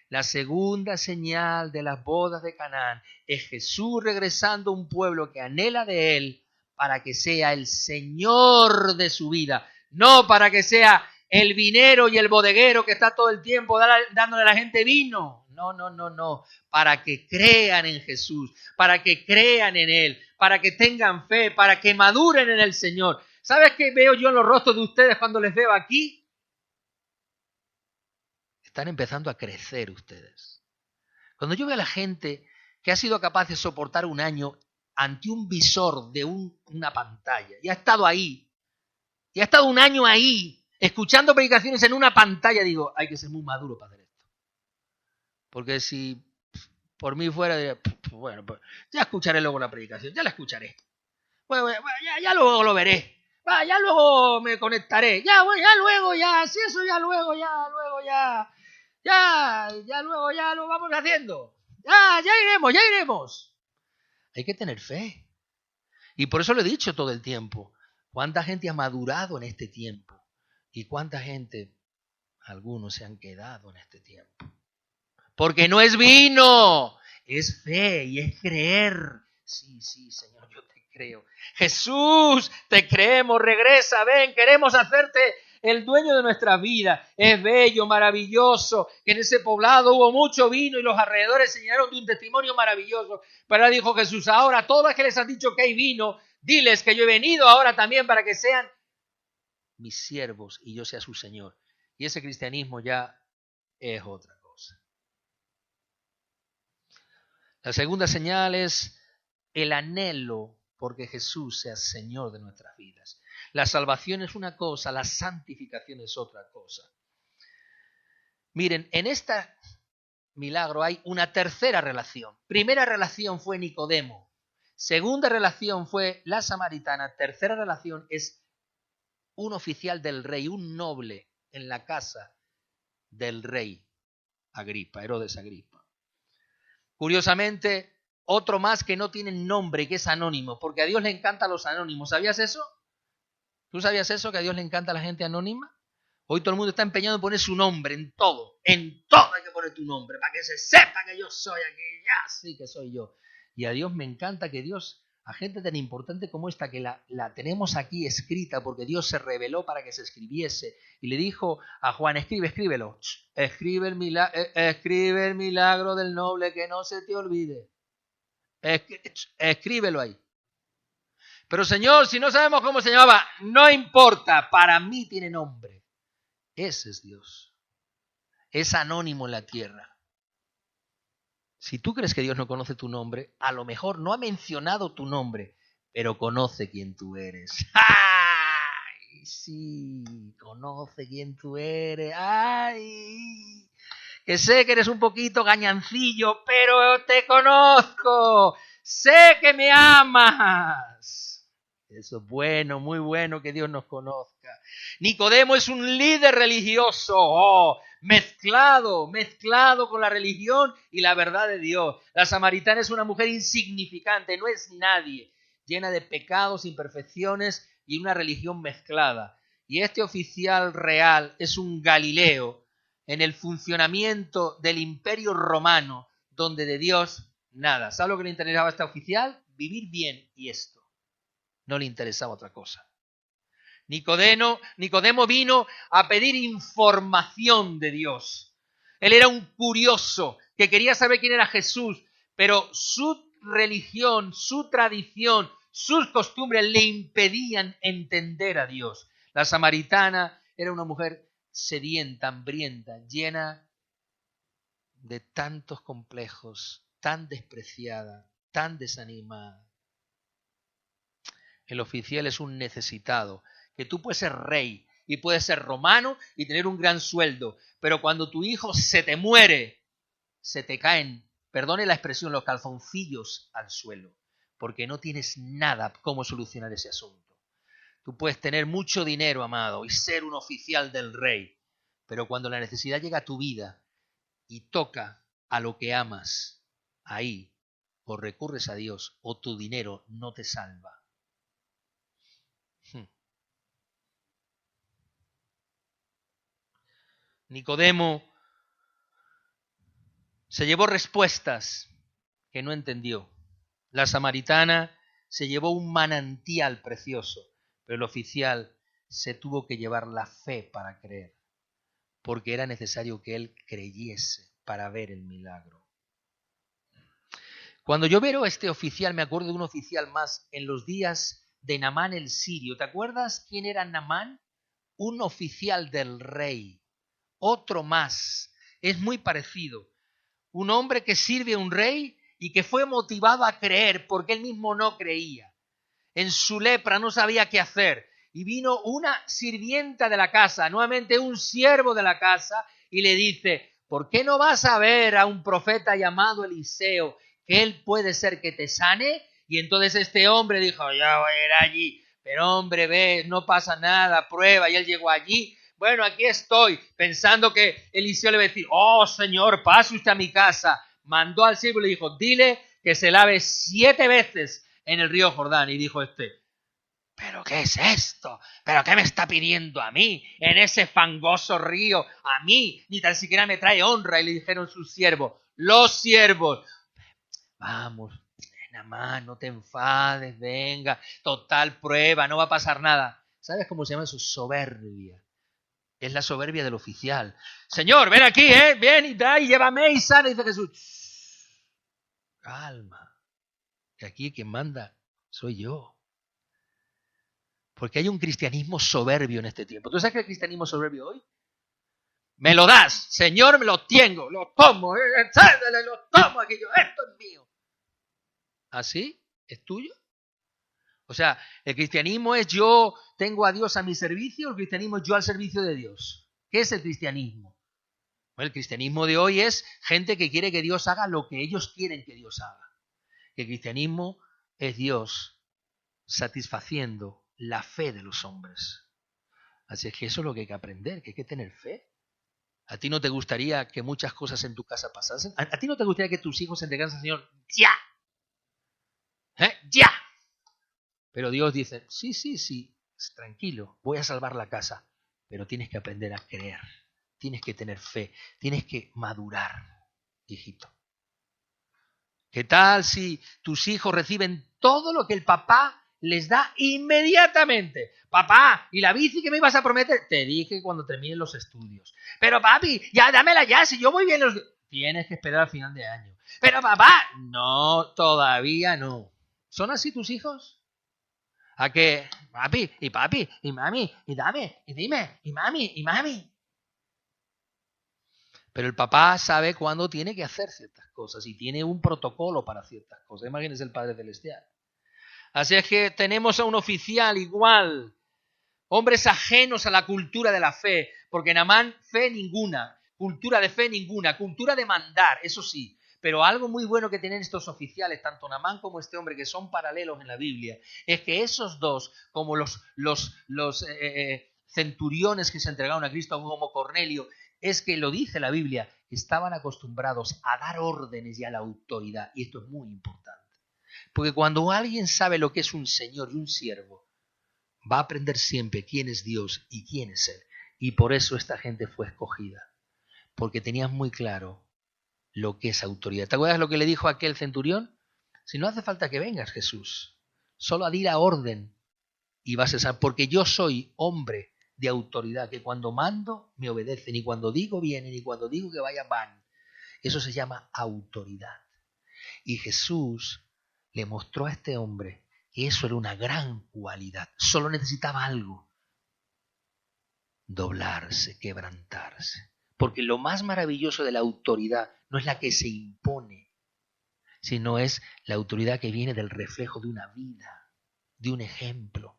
La segunda señal de las bodas de Canaán es Jesús regresando a un pueblo que anhela de Él para que sea el Señor de su vida, no para que sea el vinero y el bodeguero que está todo el tiempo dándole a la gente vino. No, para que crean en Jesús, para que crean en Él, para que tengan fe, para que maduren en el Señor. ¿Sabes qué veo yo en los rostros de ustedes cuando les veo aquí? Están empezando a crecer ustedes. Cuando yo veo a la gente que ha sido capaz de soportar un año ante un visor de una pantalla, y ha estado ahí, y ha estado un año ahí, escuchando predicaciones en una pantalla, digo, hay que ser muy maduro para hacer esto. Porque si por mí fuera, diría, bueno, pues ya escucharé luego la predicación, ya la escucharé. Bueno, ya luego lo veré. Ya luego me conectaré. Ya luego, si eso ya luego lo vamos haciendo. Ya iremos. Hay que tener fe. Y por eso lo he dicho todo el tiempo. ¿Cuánta gente ha madurado en este tiempo? ¿Y cuánta gente, algunos se han quedado en este tiempo? Porque no es vino, es fe y es creer. Sí, Señor, yo te creo. Jesús, te creemos, regresa, ven, queremos hacerte el dueño de nuestra vida. Es bello, maravilloso, que en ese poblado hubo mucho vino y los alrededores se llenaron de un testimonio maravilloso. Pero ahora dijo Jesús, ahora todos los que les han dicho que hay vino, diles que yo he venido ahora también para que sean mis siervos y yo sea su Señor. Y ese cristianismo ya es otra cosa. La segunda señal es el anhelo porque Jesús sea Señor de nuestras vidas. La salvación es una cosa, la santificación es otra cosa. Miren, en este milagro hay una tercera relación. Primera relación fue Nicodemo. Segunda relación fue la samaritana. Tercera relación es un oficial del rey, un noble en la casa del rey Agripa, Herodes Agripa. Curiosamente, otro más que no tiene nombre y que es anónimo, porque a Dios le encantan los anónimos. ¿Sabías eso? ¿Tú sabías eso, que a Dios le encanta la gente anónima? Hoy todo el mundo está empeñado en poner su nombre en todo hay que poner tu nombre, para que se sepa que yo soy aquí, ya sí que soy yo. Y a Dios me encanta que Dios, a gente tan importante como esta, que la tenemos aquí escrita, porque Dios se reveló para que se escribiese, y le dijo a Juan, escríbelo, escribe el milagro del noble, que no se te olvide, escríbelo ahí. Pero Señor, si no sabemos cómo se llamaba, no importa, para mí tiene nombre. Ese es Dios. Es anónimo en la tierra. Si tú crees que Dios no conoce tu nombre, a lo mejor no ha mencionado tu nombre, pero conoce quién tú eres. ¡Ay! Sí, conoce quién tú eres. ¡Ay! Que sé que eres un poquito gañancillo, pero te conozco. Sé que me amas. Eso es bueno, muy bueno que Dios nos conozca. Nicodemo es un líder religioso, mezclado con la religión y la verdad de Dios. La samaritana es una mujer insignificante, no es nadie, llena de pecados, imperfecciones y una religión mezclada. Y este oficial real es un Galileo en el funcionamiento del imperio romano, donde de Dios nada. ¿Sabes lo que le interesaba a este oficial? Vivir bien y esto. No le interesaba otra cosa. Nicodemo vino a pedir información de Dios. Él era un curioso que quería saber quién era Jesús, pero su religión, su tradición, sus costumbres le impedían entender a Dios. La samaritana era una mujer sedienta, hambrienta, llena de tantos complejos, tan despreciada, tan desanimada. El oficial es un necesitado, que tú puedes ser rey y puedes ser romano y tener un gran sueldo, pero cuando tu hijo se te muere, se te caen, perdone la expresión, los calzoncillos al suelo, porque no tienes nada cómo solucionar ese asunto. Tú puedes tener mucho dinero, amado, y ser un oficial del rey, pero cuando la necesidad llega a tu vida y toca a lo que amas, ahí o recurres a Dios o tu dinero no te salva. Nicodemo se llevó respuestas que no entendió. La samaritana se llevó un manantial precioso, pero el oficial se tuvo que llevar la fe para creer, porque era necesario que él creyese para ver el milagro. Cuando yo veo a este oficial, me acuerdo de un oficial más en los días de Naamán el sirio. ¿Te acuerdas quién era Naamán? Un oficial del rey. Otro más. Es muy parecido. Un hombre que sirve a un rey y que fue motivado a creer porque él mismo no creía. En su lepra no sabía qué hacer. Y vino una sirvienta de la casa, nuevamente un siervo de la casa, y le dice, ¿por qué no vas a ver a un profeta llamado Eliseo, que él puede ser que te sane? Y entonces este hombre dijo, yo voy a ir allí, pero hombre, ve, no pasa nada, prueba. Y él llegó allí. Bueno, aquí estoy, pensando que Eliseo le iba a decir, oh Señor, pase usted a mi casa. Mandó al siervo y le dijo, dile que se lave 7 veces en el río Jordán. Y dijo ¿pero qué es esto? ¿Pero qué me está pidiendo a mí? En ese fangoso río, a mí, ni tan siquiera me trae honra. Y le dijeron sus siervos, los siervos, vamos, Naamán, no te enfades, venga, total prueba, no va a pasar nada. ¿Sabes cómo se llama eso? Soberbia. Es la soberbia del oficial. Señor, ven aquí, ven y da y llévame y sana. Y dice Jesús, calma, que aquí quien manda soy yo. Porque hay un cristianismo soberbio en este tiempo. ¿Tú sabes qué es el cristianismo soberbio hoy? Me lo das, Señor, me lo tengo, lo tomo, lo tomo aquello, esto es mío. ¿Así? ¿Es tuyo? O sea, el cristianismo es yo tengo a Dios a mi servicio, el cristianismo es yo al servicio de Dios. ¿Qué es el cristianismo? Bueno, el cristianismo de hoy es gente que quiere que Dios haga lo que ellos quieren que Dios haga. El cristianismo es Dios satisfaciendo la fe de los hombres. Así es que eso es lo que hay que aprender, que hay que tener fe. ¿A ti no te gustaría que muchas cosas en tu casa pasasen? ¿A ti no te gustaría que tus hijos se entregaran al Señor ya? ¡Ya! Pero Dios dice, sí, tranquilo, voy a salvar la casa, pero tienes que aprender a creer, tienes que tener fe, tienes que madurar, hijito. ¿Qué tal si tus hijos reciben todo lo que el papá les da inmediatamente? Papá, ¿y la bici que me ibas a prometer? Te dije cuando terminen los estudios. Pero papi, ya dámela ya, si yo voy bien los... Tienes que esperar al final de año. Pero papá, no, todavía no. ¿Son así tus hijos? ¿A que papi, y mami, y dame, y dime, y mami? Pero el papá sabe cuándo tiene que hacer ciertas cosas y tiene un protocolo para ciertas cosas. Imagínense el Padre Celestial. Así es que tenemos a un oficial igual, hombres ajenos a la cultura de la fe, porque Naamán fe ninguna, cultura de fe ninguna, cultura de mandar, eso sí. Pero algo muy bueno que tienen estos oficiales, tanto Naamán como este hombre, que son paralelos en la Biblia, es que esos dos, como los centuriones que se entregaron a Cristo, como Cornelio, es que lo dice la Biblia, estaban acostumbrados a dar órdenes y a la autoridad. Y esto es muy importante. Porque cuando alguien sabe lo que es un señor y un siervo, va a aprender siempre quién es Dios y quién es Él. Y por eso esta gente fue escogida. Porque tenían muy claro lo que es autoridad. ¿Te acuerdas lo que le dijo a aquel centurión? Si no hace falta que vengas, Jesús, solo a dir la orden y vas a saber, porque yo soy hombre de autoridad, que cuando mando me obedecen, y cuando digo vienen, y cuando digo que vayan van. Eso se llama autoridad. Y Jesús le mostró a este hombre que eso era una gran cualidad. Solo necesitaba algo: doblarse, quebrantarse. Porque lo más maravilloso de la autoridad no es la que se impone, sino es la autoridad que viene del reflejo de una vida, de un ejemplo.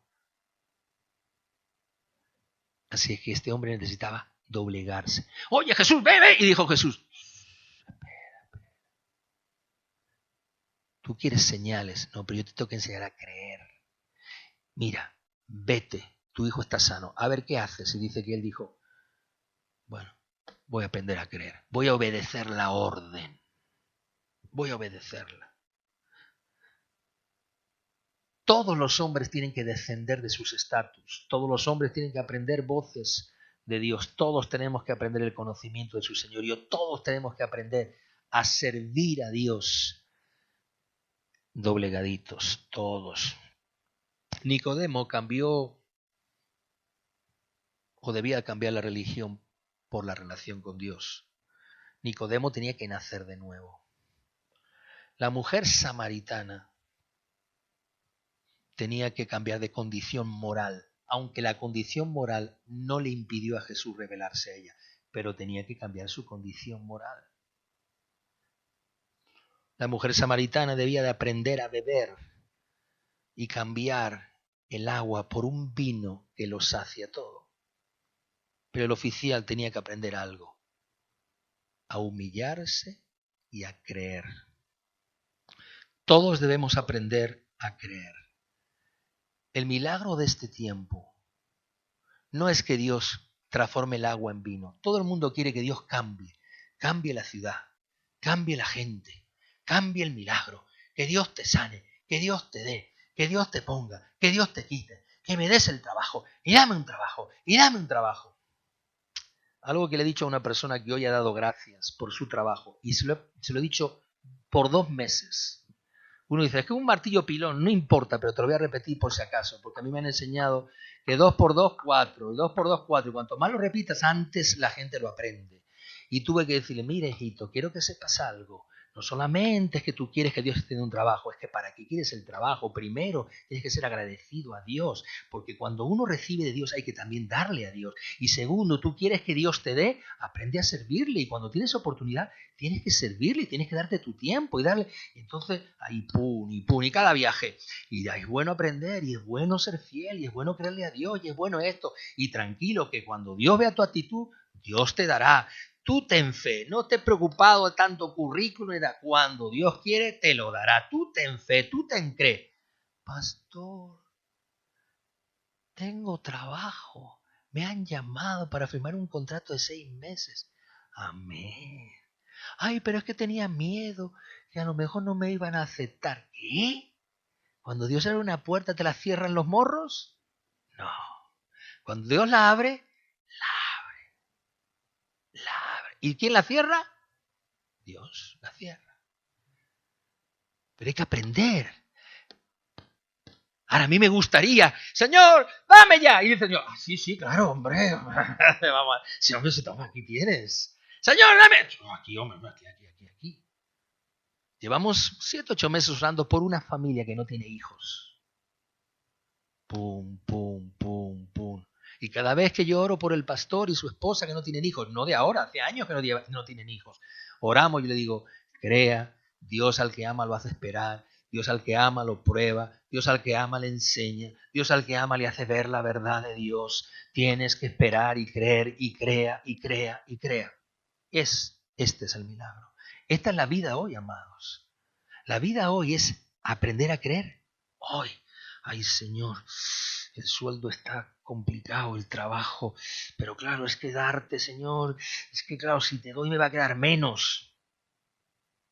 Así es que este hombre necesitaba doblegarse. Oye, Jesús, ve, ve. Y dijo Jesús, espera. Tú quieres señales. No, pero yo te tengo que enseñar a creer. Mira, vete, tu hijo está sano. A ver qué haces. Y dice que él dijo, bueno, voy a aprender a creer. Voy a obedecer la orden. Voy a obedecerla. Todos los hombres tienen que descender de sus estatus. Todos los hombres tienen que aprender voces de Dios. Todos tenemos que aprender el conocimiento de su señorío. Todos tenemos que aprender a servir a Dios doblegaditos, todos. Nicodemo cambió, o debía cambiar la religión por la relación con Dios. Nicodemo tenía que nacer de nuevo. La mujer samaritana tenía que cambiar de condición moral, aunque la condición moral no le impidió a Jesús revelarse a ella, pero tenía que cambiar su condición moral. La mujer samaritana debía de aprender a beber y cambiar el agua por un vino que lo sacia todo. Pero el oficial tenía que aprender algo: a humillarse y a creer. Todos debemos aprender a creer. El milagro de este tiempo no es que Dios transforme el agua en vino. Todo el mundo quiere que Dios cambie la ciudad, cambie la gente, cambie el milagro, que Dios te sane, que Dios te dé, que Dios te ponga, que Dios te quite, que me des el trabajo, y dame un trabajo, y dame un trabajo. Algo que le he dicho a una persona que hoy ha dado gracias por su trabajo, y se lo he dicho por 2 meses. Uno dice, es que un martillo pilón, no importa, pero te lo voy a repetir por si acaso, porque a mí me han enseñado que 2 por 2, 4, y 2 por 2, 4, y cuanto más lo repitas, antes la gente lo aprende. Y tuve que decirle, mira, hijito, quiero que sepas algo. No solamente es que tú quieres que Dios te dé un trabajo, es que para que quieres el trabajo, primero tienes que ser agradecido a Dios, porque cuando uno recibe de Dios hay que también darle a Dios. Y segundo, tú quieres que Dios te dé, aprende a servirle, y cuando tienes oportunidad, tienes que servirle, tienes que darte tu tiempo y darle. Entonces, ahí pum, y cada viaje. Y es bueno aprender, y es bueno ser fiel, y es bueno creerle a Dios, y es bueno esto. Y tranquilo, que cuando Dios vea tu actitud, Dios te dará. Tú ten fe, no te preocupado de tanto currículum, cuando Dios quiere te lo dará. Tú ten fe, tú ten cree. Pastor, tengo trabajo, me han llamado para firmar un contrato de 6 meses. Amén. Ay, pero es que tenía miedo, que a lo mejor no me iban a aceptar. ¿Qué? Cuando Dios abre una puerta, ¿te la cierran los morros? No. Cuando Dios la abre, la abre. ¿Y quién la cierra? Dios la cierra. Pero hay que aprender. Ahora a mí me gustaría, Señor, dame ya. Y dice el Señor, sí, claro, hombre. Vamos, si hombre se toma, aquí tienes. Señor, dame. Aquí, hombre, aquí. Llevamos 7, 8 meses orando por una familia que no tiene hijos. Pum. Y cada vez que yo oro por el pastor y su esposa que no tienen hijos, no de ahora, hace años que no tienen hijos, oramos y le digo, crea, Dios al que ama lo hace esperar, Dios al que ama lo prueba, Dios al que ama le enseña, Dios al que ama le hace ver la verdad de Dios. Tienes que esperar y creer y crea y crea y crea. Este es el milagro. Esta es la vida hoy, amados. La vida hoy es aprender a creer. Hoy, ay Señor, el sueldo está complicado, el trabajo, pero claro, es que darte, Señor, es que claro, si te doy me va a quedar menos.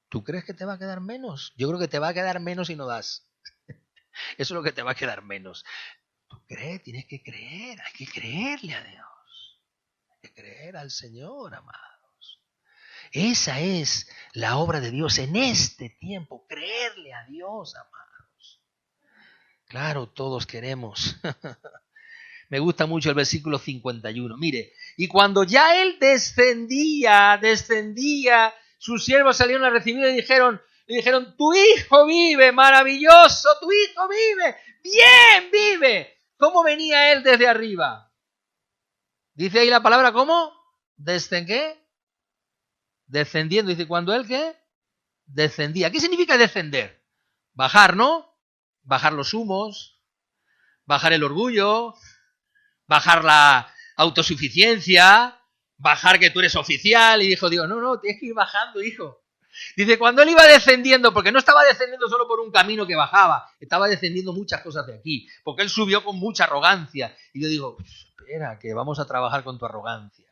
¿Tú crees que te va a quedar menos? Yo creo que te va a quedar menos si no das. Eso es lo que te va a quedar menos. Tú crees, tienes que creer, hay que creerle a Dios. Hay que creer al Señor, amados. Esa es la obra de Dios en este tiempo, creerle a Dios, amados. Claro, todos queremos. Me gusta mucho el versículo 51. Mire, y cuando ya él descendía, sus siervos salieron a recibirlo y le dijeron, tu hijo vive, maravilloso, tu hijo vive, bien vive. ¿Cómo venía él desde arriba? Dice ahí la palabra, ¿cómo? ¿Qué? Descendiendo. Dice, ¿cuándo él qué? Descendía. ¿Qué significa descender? Bajar, ¿no? Bajar los humos, bajar el orgullo, bajar la autosuficiencia, bajar que tú eres oficial. Y dijo Dios, no, tienes que ir bajando, hijo. Dice, cuando él iba descendiendo, porque no estaba descendiendo solo por un camino que bajaba, estaba descendiendo muchas cosas de aquí, porque él subió con mucha arrogancia. Y yo digo, espera, que vamos a trabajar con tu arrogancia.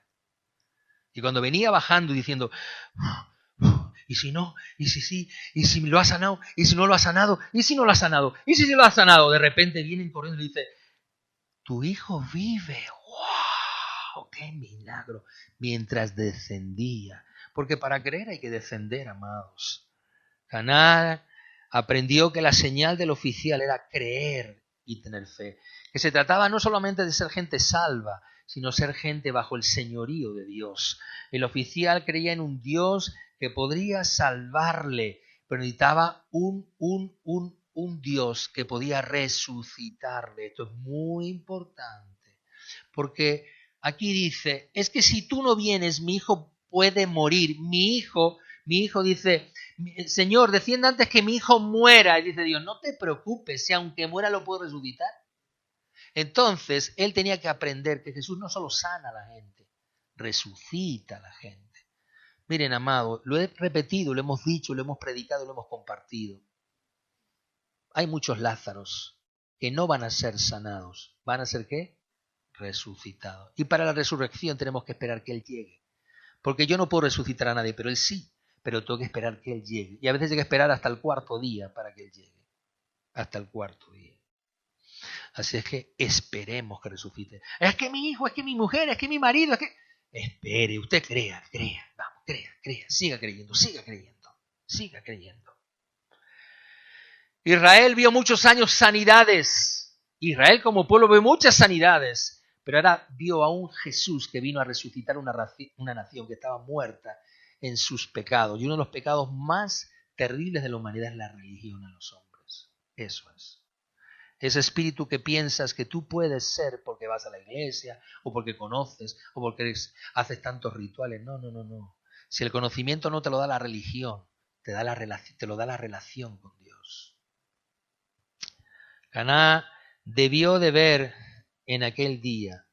Y cuando venía bajando y diciendo, y si no, y si sí, y si lo ha sanado, y si no lo ha sanado, y si no lo ha sanado, y si sí lo ha sanado, de repente vienen corriendo y dice, tu hijo vive. ¡Wow! ¡Qué milagro! Mientras descendía. Porque para creer hay que descender, amados. Caná aprendió que la señal del oficial era creer y tener fe. Que se trataba no solamente de ser gente salva, sino ser gente bajo el señorío de Dios. El oficial creía en un Dios que podría salvarle, pero necesitaba un Dios que podía resucitarle. Esto es muy importante, porque aquí dice, es que si tú no vienes, mi hijo puede morir. Mi hijo dice, Señor, descienda antes que mi hijo muera. Y dice Dios, no te preocupes, si aunque muera lo puedo resucitar. Entonces, él tenía que aprender que Jesús no solo sana a la gente, resucita a la gente. Miren, amado, lo he repetido, lo hemos dicho, lo hemos predicado, lo hemos compartido. Hay muchos Lázaros que no van a ser sanados. ¿Van a ser qué? Resucitados. Y para la resurrección tenemos que esperar que Él llegue. Porque yo no puedo resucitar a nadie, pero Él sí. Pero tengo que esperar que Él llegue. Y a veces hay que esperar hasta el 4.º día para que Él llegue. Hasta el 4.º día. Así es que esperemos que resucite. Es que mi hijo, es que mi mujer, es que mi marido, es que... Espere, usted crea. Vamos, crea. Siga creyendo. Israel vio muchos años sanidades. Israel como pueblo vio muchas sanidades. Pero ahora vio a un Jesús que vino a resucitar una nación que estaba muerta en sus pecados. Y uno de los pecados más terribles de la humanidad es la religión en los hombres. Eso es. Ese espíritu que piensas que tú puedes ser porque vas a la iglesia, o porque conoces, o porque haces tantos rituales. No. Si el conocimiento no te lo da la religión, te lo da la relación con Dios. Caná debió de ver en aquel día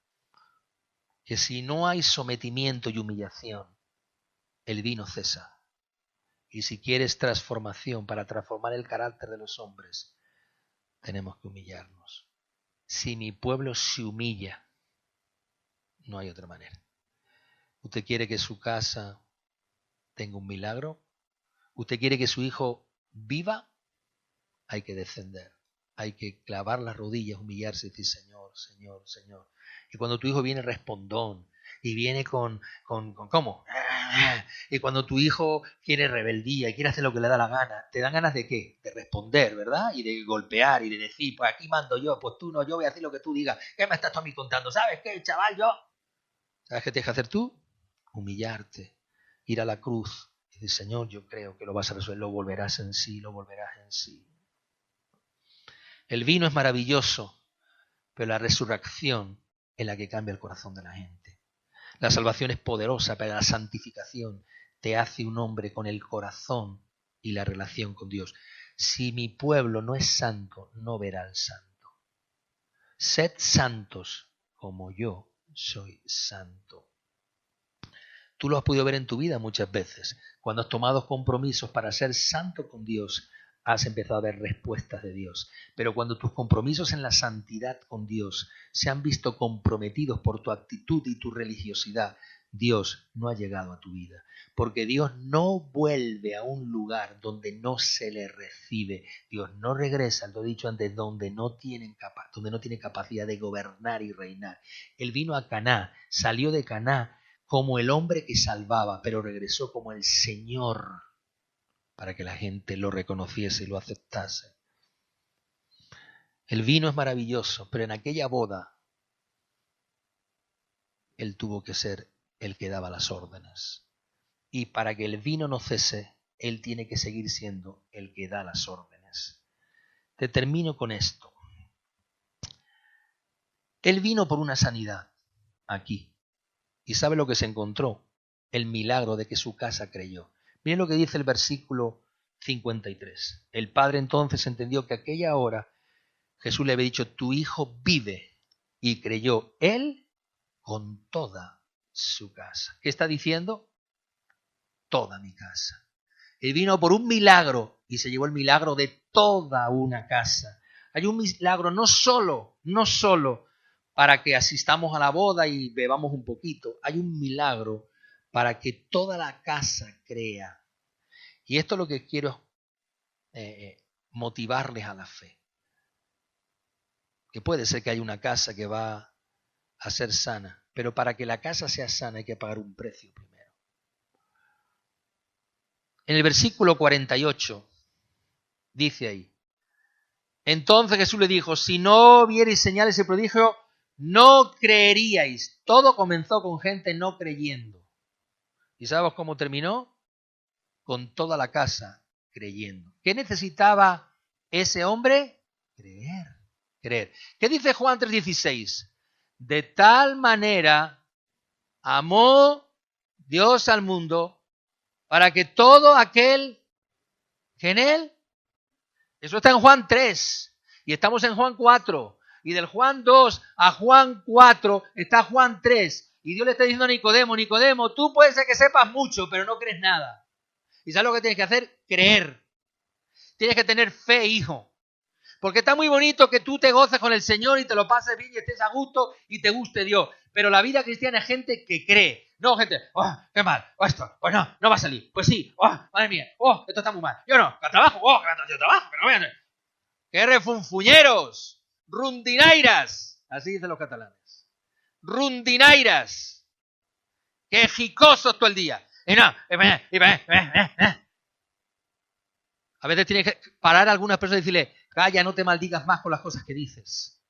que si no hay sometimiento y humillación, el vino cesa. Y si quieres transformación para transformar el carácter de los hombres, tenemos que humillarnos. Si mi pueblo se humilla, no hay otra manera. ¿Usted quiere que su casa tenga un milagro? ¿Usted quiere que su hijo viva? Hay que descender. Hay que clavar las rodillas, humillarse y decir, Señor. Y cuando tu hijo viene respondón, y viene con ¿cómo? Y cuando tu hijo quiere rebeldía y quiere hacer lo que le da la gana, ¿te dan ganas de qué? De responder, ¿verdad? Y de golpear y de decir, pues aquí mando yo, pues tú no, yo voy a hacer lo que tú digas. ¿Qué me estás tú a mí contando? ¿Sabes qué, chaval? ¿Sabes qué tienes que hacer tú? Humillarte, ir a la cruz y decir, Señor, yo creo que lo vas a resolver, lo volverás en sí. El vino es maravilloso, pero la resurrección es la que cambia el corazón de la gente. La salvación es poderosa, pero la santificación te hace un hombre con el corazón y la relación con Dios. Si mi pueblo no es santo, no verá al santo. Sed santos como yo soy santo. Tú lo has podido ver en tu vida muchas veces. Cuando has tomado compromisos para ser santo con Dios, has empezado a ver respuestas de Dios. Pero cuando tus compromisos en la santidad con Dios se han visto comprometidos por tu actitud y tu religiosidad, Dios no ha llegado a tu vida. Porque Dios no vuelve a un lugar donde no se le recibe. Dios no regresa, lo he dicho antes, donde no tiene capacidad de gobernar y reinar. Él vino a Caná, salió de Caná como el hombre que salvaba, pero regresó como el Señor para que la gente lo reconociese y lo aceptase. El vino es maravilloso, pero en aquella boda Él tuvo que ser el que daba las órdenes. Y para que el vino no cese, Él tiene que seguir siendo el que da las órdenes. Te termino con esto. Él vino por una sanidad aquí. ¿Y sabe lo que se encontró? El milagro de que su casa creyó. Miren lo que dice el versículo 53. El padre entonces entendió que aquella hora Jesús le había dicho, tu hijo vive, y creyó él con toda su casa. ¿Qué está diciendo? Toda mi casa. Él vino por un milagro y se llevó el milagro de toda una casa. Hay un milagro no solo para que asistamos a la boda y bebamos un poquito. Hay un milagro para que toda la casa crea. Y esto es lo que quiero motivarles a la fe. Que puede ser que haya una casa que va a ser sana, pero para que la casa sea sana hay que pagar un precio primero. En el versículo 48 dice ahí, entonces Jesús le dijo, si no vierais señales y prodigios, no creeríais. Todo comenzó con gente no creyendo. ¿Y sabes cómo terminó? Con toda la casa creyendo. ¿Qué necesitaba ese hombre? Creer. ¿Qué dice Juan 3:16? De tal manera amó Dios al mundo para que todo aquel que en él, eso está en Juan 3 y estamos en Juan 4 y del Juan 2 a Juan 4 está Juan 3 y Dios le está diciendo a Nicodemo, tú puedes ser que sepas mucho pero no crees nada. ¿Y sabes lo que tienes que hacer? Creer. Tienes que tener fe, hijo. Porque está muy bonito que tú te goces con el Señor y te lo pases bien y estés a gusto y te guste Dios. Pero la vida cristiana es gente que cree. No gente, qué mal, esto, pues no va a salir. Pues sí, madre mía, esto está muy mal. Yo no, que trabajo, que trabajo, pero no voy a hacer. ¡Qué refunfuñeros! Rundinairas, así dicen los catalanes. Rundinairas. ¡Qué jicosos todo el día! Y no, a veces tienes que parar a algunas personas y decirle, calla, no te maldigas más con las cosas que dices.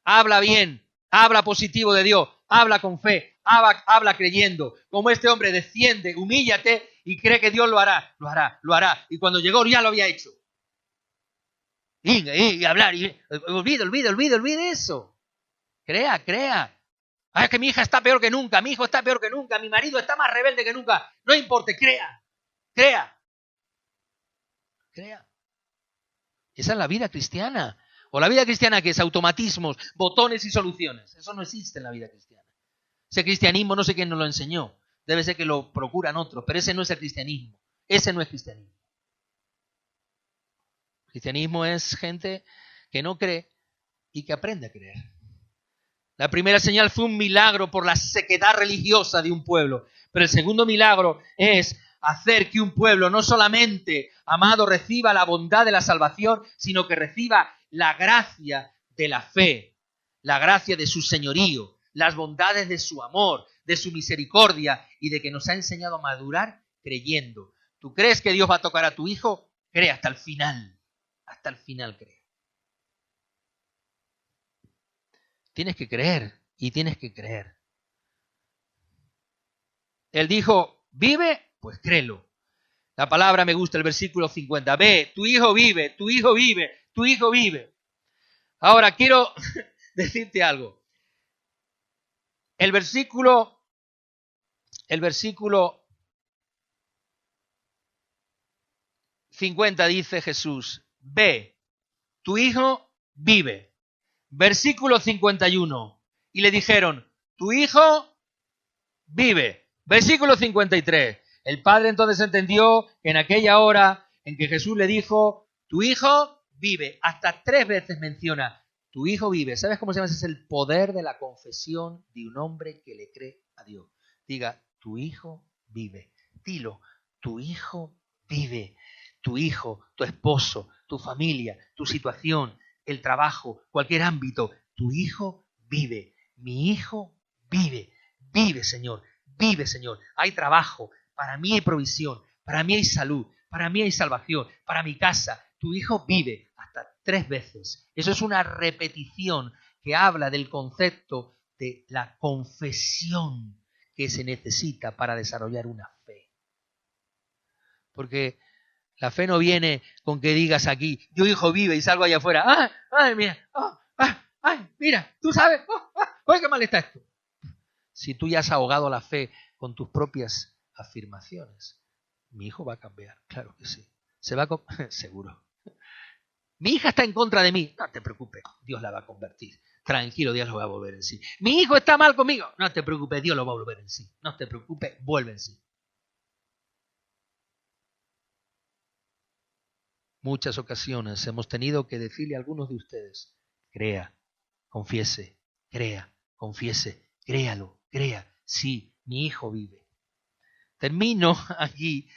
Habla bien, habla positivo de Dios, habla con fe, habla creyendo. Como este hombre, desciende, humíllate y cree que Dios lo hará. Y cuando llegó ya lo había hecho. Y hablar, olvide eso. Crea. Es que mi hija está peor que nunca, mi hijo está peor que nunca, mi marido está más rebelde que nunca. No importa, crea. Esa es la vida cristiana. O la vida cristiana que es automatismos, botones y soluciones. Eso no existe en la vida cristiana. Ese cristianismo no sé quién nos lo enseñó. Debe ser que lo procuran otros, pero ese no es el cristianismo. Ese no es cristianismo. El cristianismo es gente que no cree y que aprende a creer. La primera señal fue un milagro por la sequedad religiosa de un pueblo. Pero el segundo milagro es hacer que un pueblo no solamente, amado, reciba la bondad de la salvación, sino que reciba la gracia de la fe, la gracia de su señorío, las bondades de su amor, de su misericordia y de que nos ha enseñado a madurar creyendo. ¿Tú crees que Dios va a tocar a tu hijo? Cree hasta el final. Hasta el final cree. Tienes que creer y tienes que creer. Él dijo, vive, pues créelo. La palabra me gusta, el versículo 50. Ve, tu hijo vive, tu hijo vive, tu hijo vive. Ahora quiero decirte algo. El versículo 50 dice Jesús, ve, tu hijo vive. Versículo 51. Y le dijeron, tu hijo vive. Versículo 53. El padre entonces entendió que en aquella hora en que Jesús le dijo, tu hijo vive. Hasta 3 veces menciona, tu hijo vive. ¿Sabes cómo se llama? Ese es el poder de la confesión de un hombre que le cree a Dios. Diga, tu hijo vive. Dilo, tu hijo vive. Tu hijo, tu esposo, tu familia, tu situación, el trabajo, cualquier ámbito, tu hijo vive. Mi hijo vive. Vive, Señor. Vive, Señor. Hay trabajo. Para mí hay provisión. Para mí hay salud. Para mí hay salvación. Para mi casa. Tu hijo vive. Hasta 3 veces. Eso es una repetición que habla del concepto de la confesión que se necesita para desarrollar una fe. Porque la fe no viene con que digas aquí, tu hijo vive y salgo allá afuera. ¡Ay, ay, mira! Oh, ¡ay, mira! ¿Tú sabes? ¡Ay, qué mal está esto! Si tú ya has ahogado la fe con tus propias afirmaciones, mi hijo va a cambiar, claro que sí. Se va a seguro. Mi hija está en contra de mí, no te preocupes, Dios la va a convertir. Tranquilo, Dios lo va a volver en sí. Mi hijo está mal conmigo, no te preocupes, Dios lo va a volver en sí. No te preocupes, vuelve en sí. Muchas ocasiones hemos tenido que decirle a algunos de ustedes, crea, confiese, crea, confiese, créalo, crea, sí, mi hijo vive. Termino aquí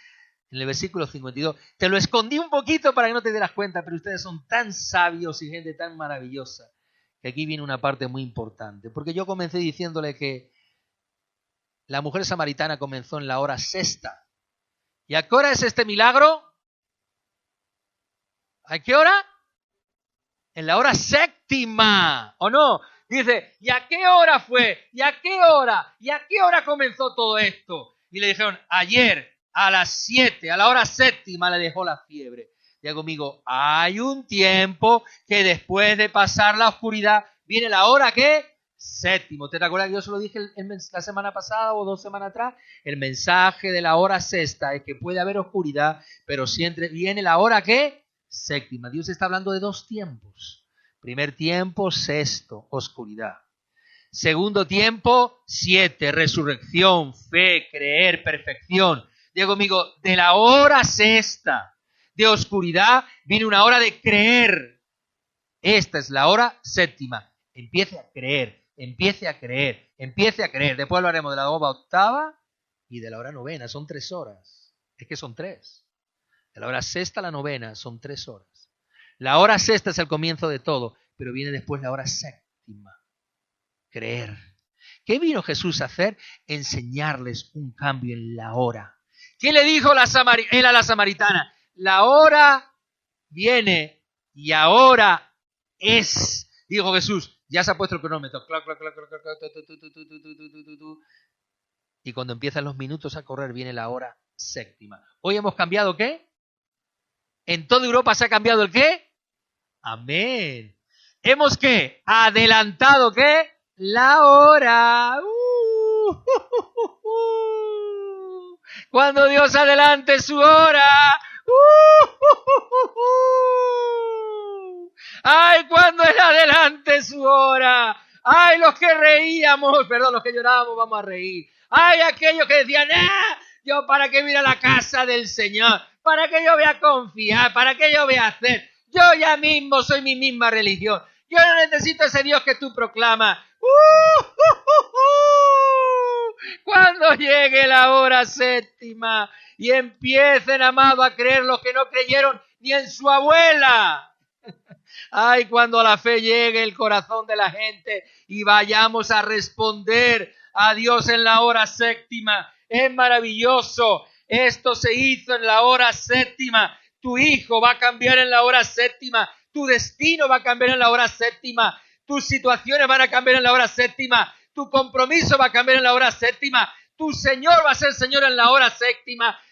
en el versículo 52. Te lo escondí un poquito para que no te dieras cuenta, pero ustedes son tan sabios y gente tan maravillosa que aquí viene una parte muy importante. Porque yo comencé diciéndole que la mujer samaritana comenzó en la hora 6. ¿Y a qué hora es este milagro? ¿A qué hora? En la hora 7, ¿o no? Dice, ¿y a qué hora fue? ¿Y a qué hora? ¿Y a qué hora comenzó todo esto? Y le dijeron, ayer a las 7, a la hora 7 le dejó la fiebre. Diga conmigo, hay un tiempo que después de pasar la oscuridad viene la hora ¿qué? 7. ¿Te acuerdas que yo se lo dije la semana pasada o 2 semanas atrás? El mensaje de la hora 6 es que puede haber oscuridad, pero siempre viene la hora ¿qué? 7. Dios está hablando de 2 tiempos. Primer tiempo, 6, oscuridad. Segundo tiempo, 7, resurrección, fe, creer, perfección. Diga conmigo, de la hora 6 de oscuridad viene una hora de creer. Esta es la hora 7. Empiece a creer, empiece a creer, empiece a creer. Después hablaremos de la hora 8 y de la hora 9. Son 3 horas. Es que son 3. De la hora 6 a la 9 son 3 horas. La hora 6 es el comienzo de todo, pero viene después la hora 7. Creer. ¿Qué vino Jesús a hacer? Enseñarles un cambio en la hora. ¿Qué le dijo él a la samaritana? La hora viene y ahora es. Dijo Jesús, ya se ha puesto el cronómetro. Y cuando empiezan los minutos a correr viene la hora 7. Hoy hemos cambiado ¿qué? En toda Europa se ha cambiado el ¿qué? Amén. ¿Hemos qué? Adelantado ¿qué? La hora. Cuando Dios adelante su hora. Ay, cuando Él adelante su hora. Ay, los que reíamos, perdón, los que llorábamos, vamos a reír. Ay, aquellos que decían, yo para qué voy a ir a la casa del Señor, para qué yo voy a confiar, para qué yo voy a hacer. Yo ya mismo soy mi misma religión. Yo no necesito ese Dios que tú proclamas. Cuando llegue la hora 7 y empiecen, amado, a creer los que no creyeron ni en su abuela. Ay, cuando la fe llegue el corazón de la gente y vayamos a responder a Dios en la hora 7. Es maravilloso. Esto se hizo en la hora 7. Tu hijo va a cambiar en la hora 7. Tu destino va a cambiar en la hora 7. Tus situaciones van a cambiar en la hora 7. Tu compromiso va a cambiar en la hora 7. Tu Señor va a ser Señor en la hora 7.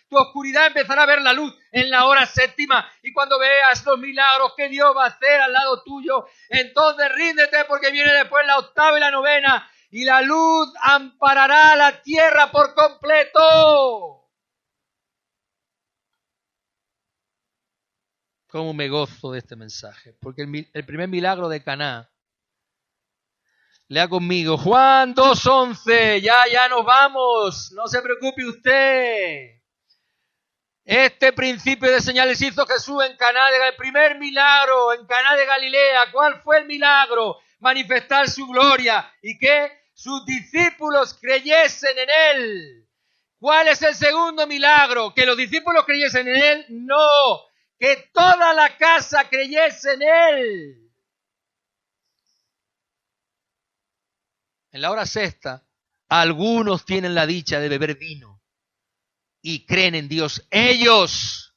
Tu oscuridad empezará a ver la luz en la hora 7. Y cuando veas los milagros que Dios va a hacer al lado tuyo, entonces ríndete porque viene después la 8 y la 9. Y la luz amparará la tierra por completo. cómo me gozo de este mensaje. Porque el primer milagro de Caná, lea conmigo, Juan 2:11, ya nos vamos, no se preocupe usted. Este principio de señales hizo Jesús en Caná, el primer milagro en Caná de Galilea. ¿Cuál fue el milagro? Manifestar su gloria y que sus discípulos creyesen en él. ¿Cuál es el segundo milagro? ¿Que los discípulos creyesen en él? No, que toda la casa creyese en él. En la hora sexta, algunos tienen la dicha de beber vino y creen en Dios. Ellos.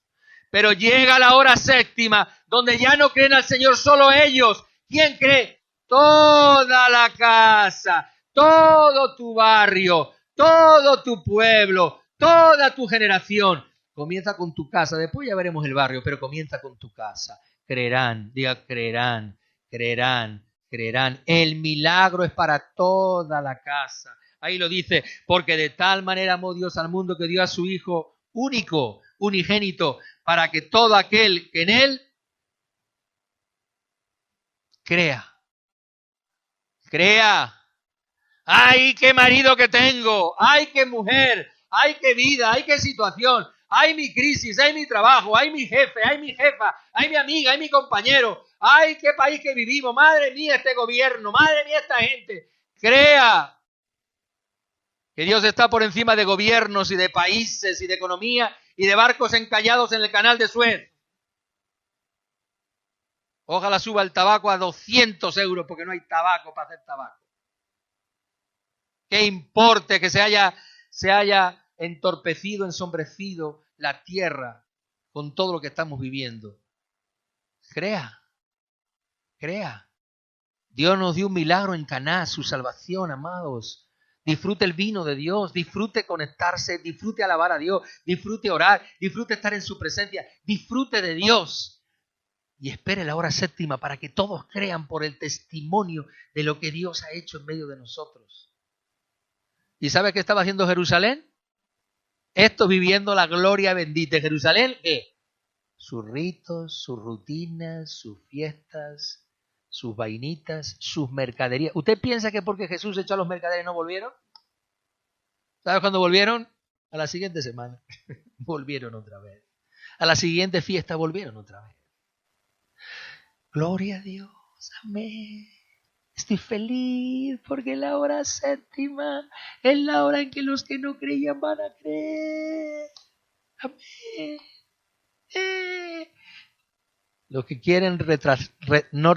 Pero llega la hora séptima, donde ya no creen al Señor solo ellos. ¿Quién cree? Toda la casa, todo tu barrio, todo tu pueblo, toda tu generación. Comienza con tu casa, después ya veremos el barrio, pero comienza con tu casa. Creerán, diga creerán, creerán, creerán. El milagro es para toda la casa. Ahí lo dice, porque de tal manera amó Dios al mundo que dio a su Hijo único, unigénito, para que todo aquel que en Él crea. ¡Ay, qué marido que tengo! ¡Ay, qué mujer! ¡Ay, qué vida! ¡Ay, qué situación! ¡Ay, mi crisis! ¡Ay, mi trabajo! ¡Ay, mi jefe! ¡Ay, mi jefa! ¡Ay, mi amiga! ¡Ay, mi compañero! ¡Ay, qué país que vivimos! ¡Madre mía este gobierno! ¡Madre mía esta gente! ¡Crea! Que Dios está por encima de gobiernos y de países y de economía y de barcos encallados en el canal de Suez. Ojalá suba el tabaco a 200 euros porque no hay tabaco para hacer tabaco. ¿Qué importe que se haya entorpecido, ensombrecido la tierra con todo lo que estamos viviendo? Crea. Dios nos dio un milagro en Caná, su salvación, amados. Disfrute el vino de Dios, disfrute conectarse, disfrute alabar a Dios, disfrute orar, disfrute estar en su presencia, disfrute de Dios. Y espere la hora séptima para que todos crean por el testimonio de lo que Dios ha hecho en medio de nosotros. ¿Y sabe qué estaba haciendo Jerusalén? Esto viviendo la gloria bendita. ¿Jerusalén qué? Sus ritos, sus rutinas, sus fiestas, sus vainitas, sus mercaderías. ¿Usted piensa que porque Jesús echó a los mercaderes no volvieron? ¿Sabes cuándo volvieron? A la siguiente semana. Volvieron otra vez. A la siguiente fiesta volvieron otra vez. Gloria a Dios. Amén. Estoy feliz porque la hora séptima es la hora en que los que no creían van a creer. Amén. Los que quieren no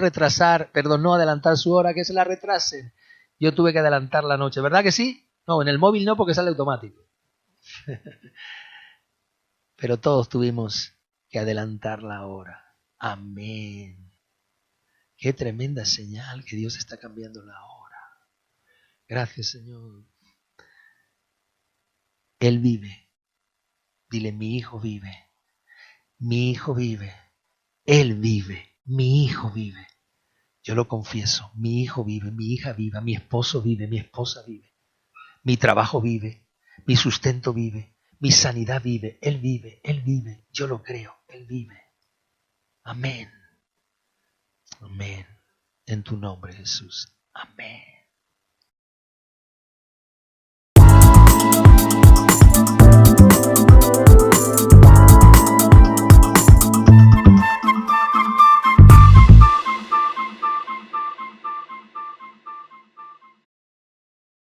adelantar su hora, que se la retrasen. Yo tuve que adelantar la noche, ¿verdad que sí? No, en el móvil no, porque sale automático. Pero todos tuvimos que adelantar la hora. Amén. Qué tremenda señal que Dios está cambiando la hora. Gracias, Señor. Él vive. Dile, mi hijo vive. Mi hijo vive. Él vive. Mi hijo vive. Yo lo confieso. Mi hijo vive. Mi hija vive. Mi esposo vive. Mi esposa vive. Mi trabajo vive. Mi sustento vive. Mi sanidad vive. Él vive. Él vive. Yo lo creo. Él vive. Amén. Amén. En tu nombre, Jesús. Amén.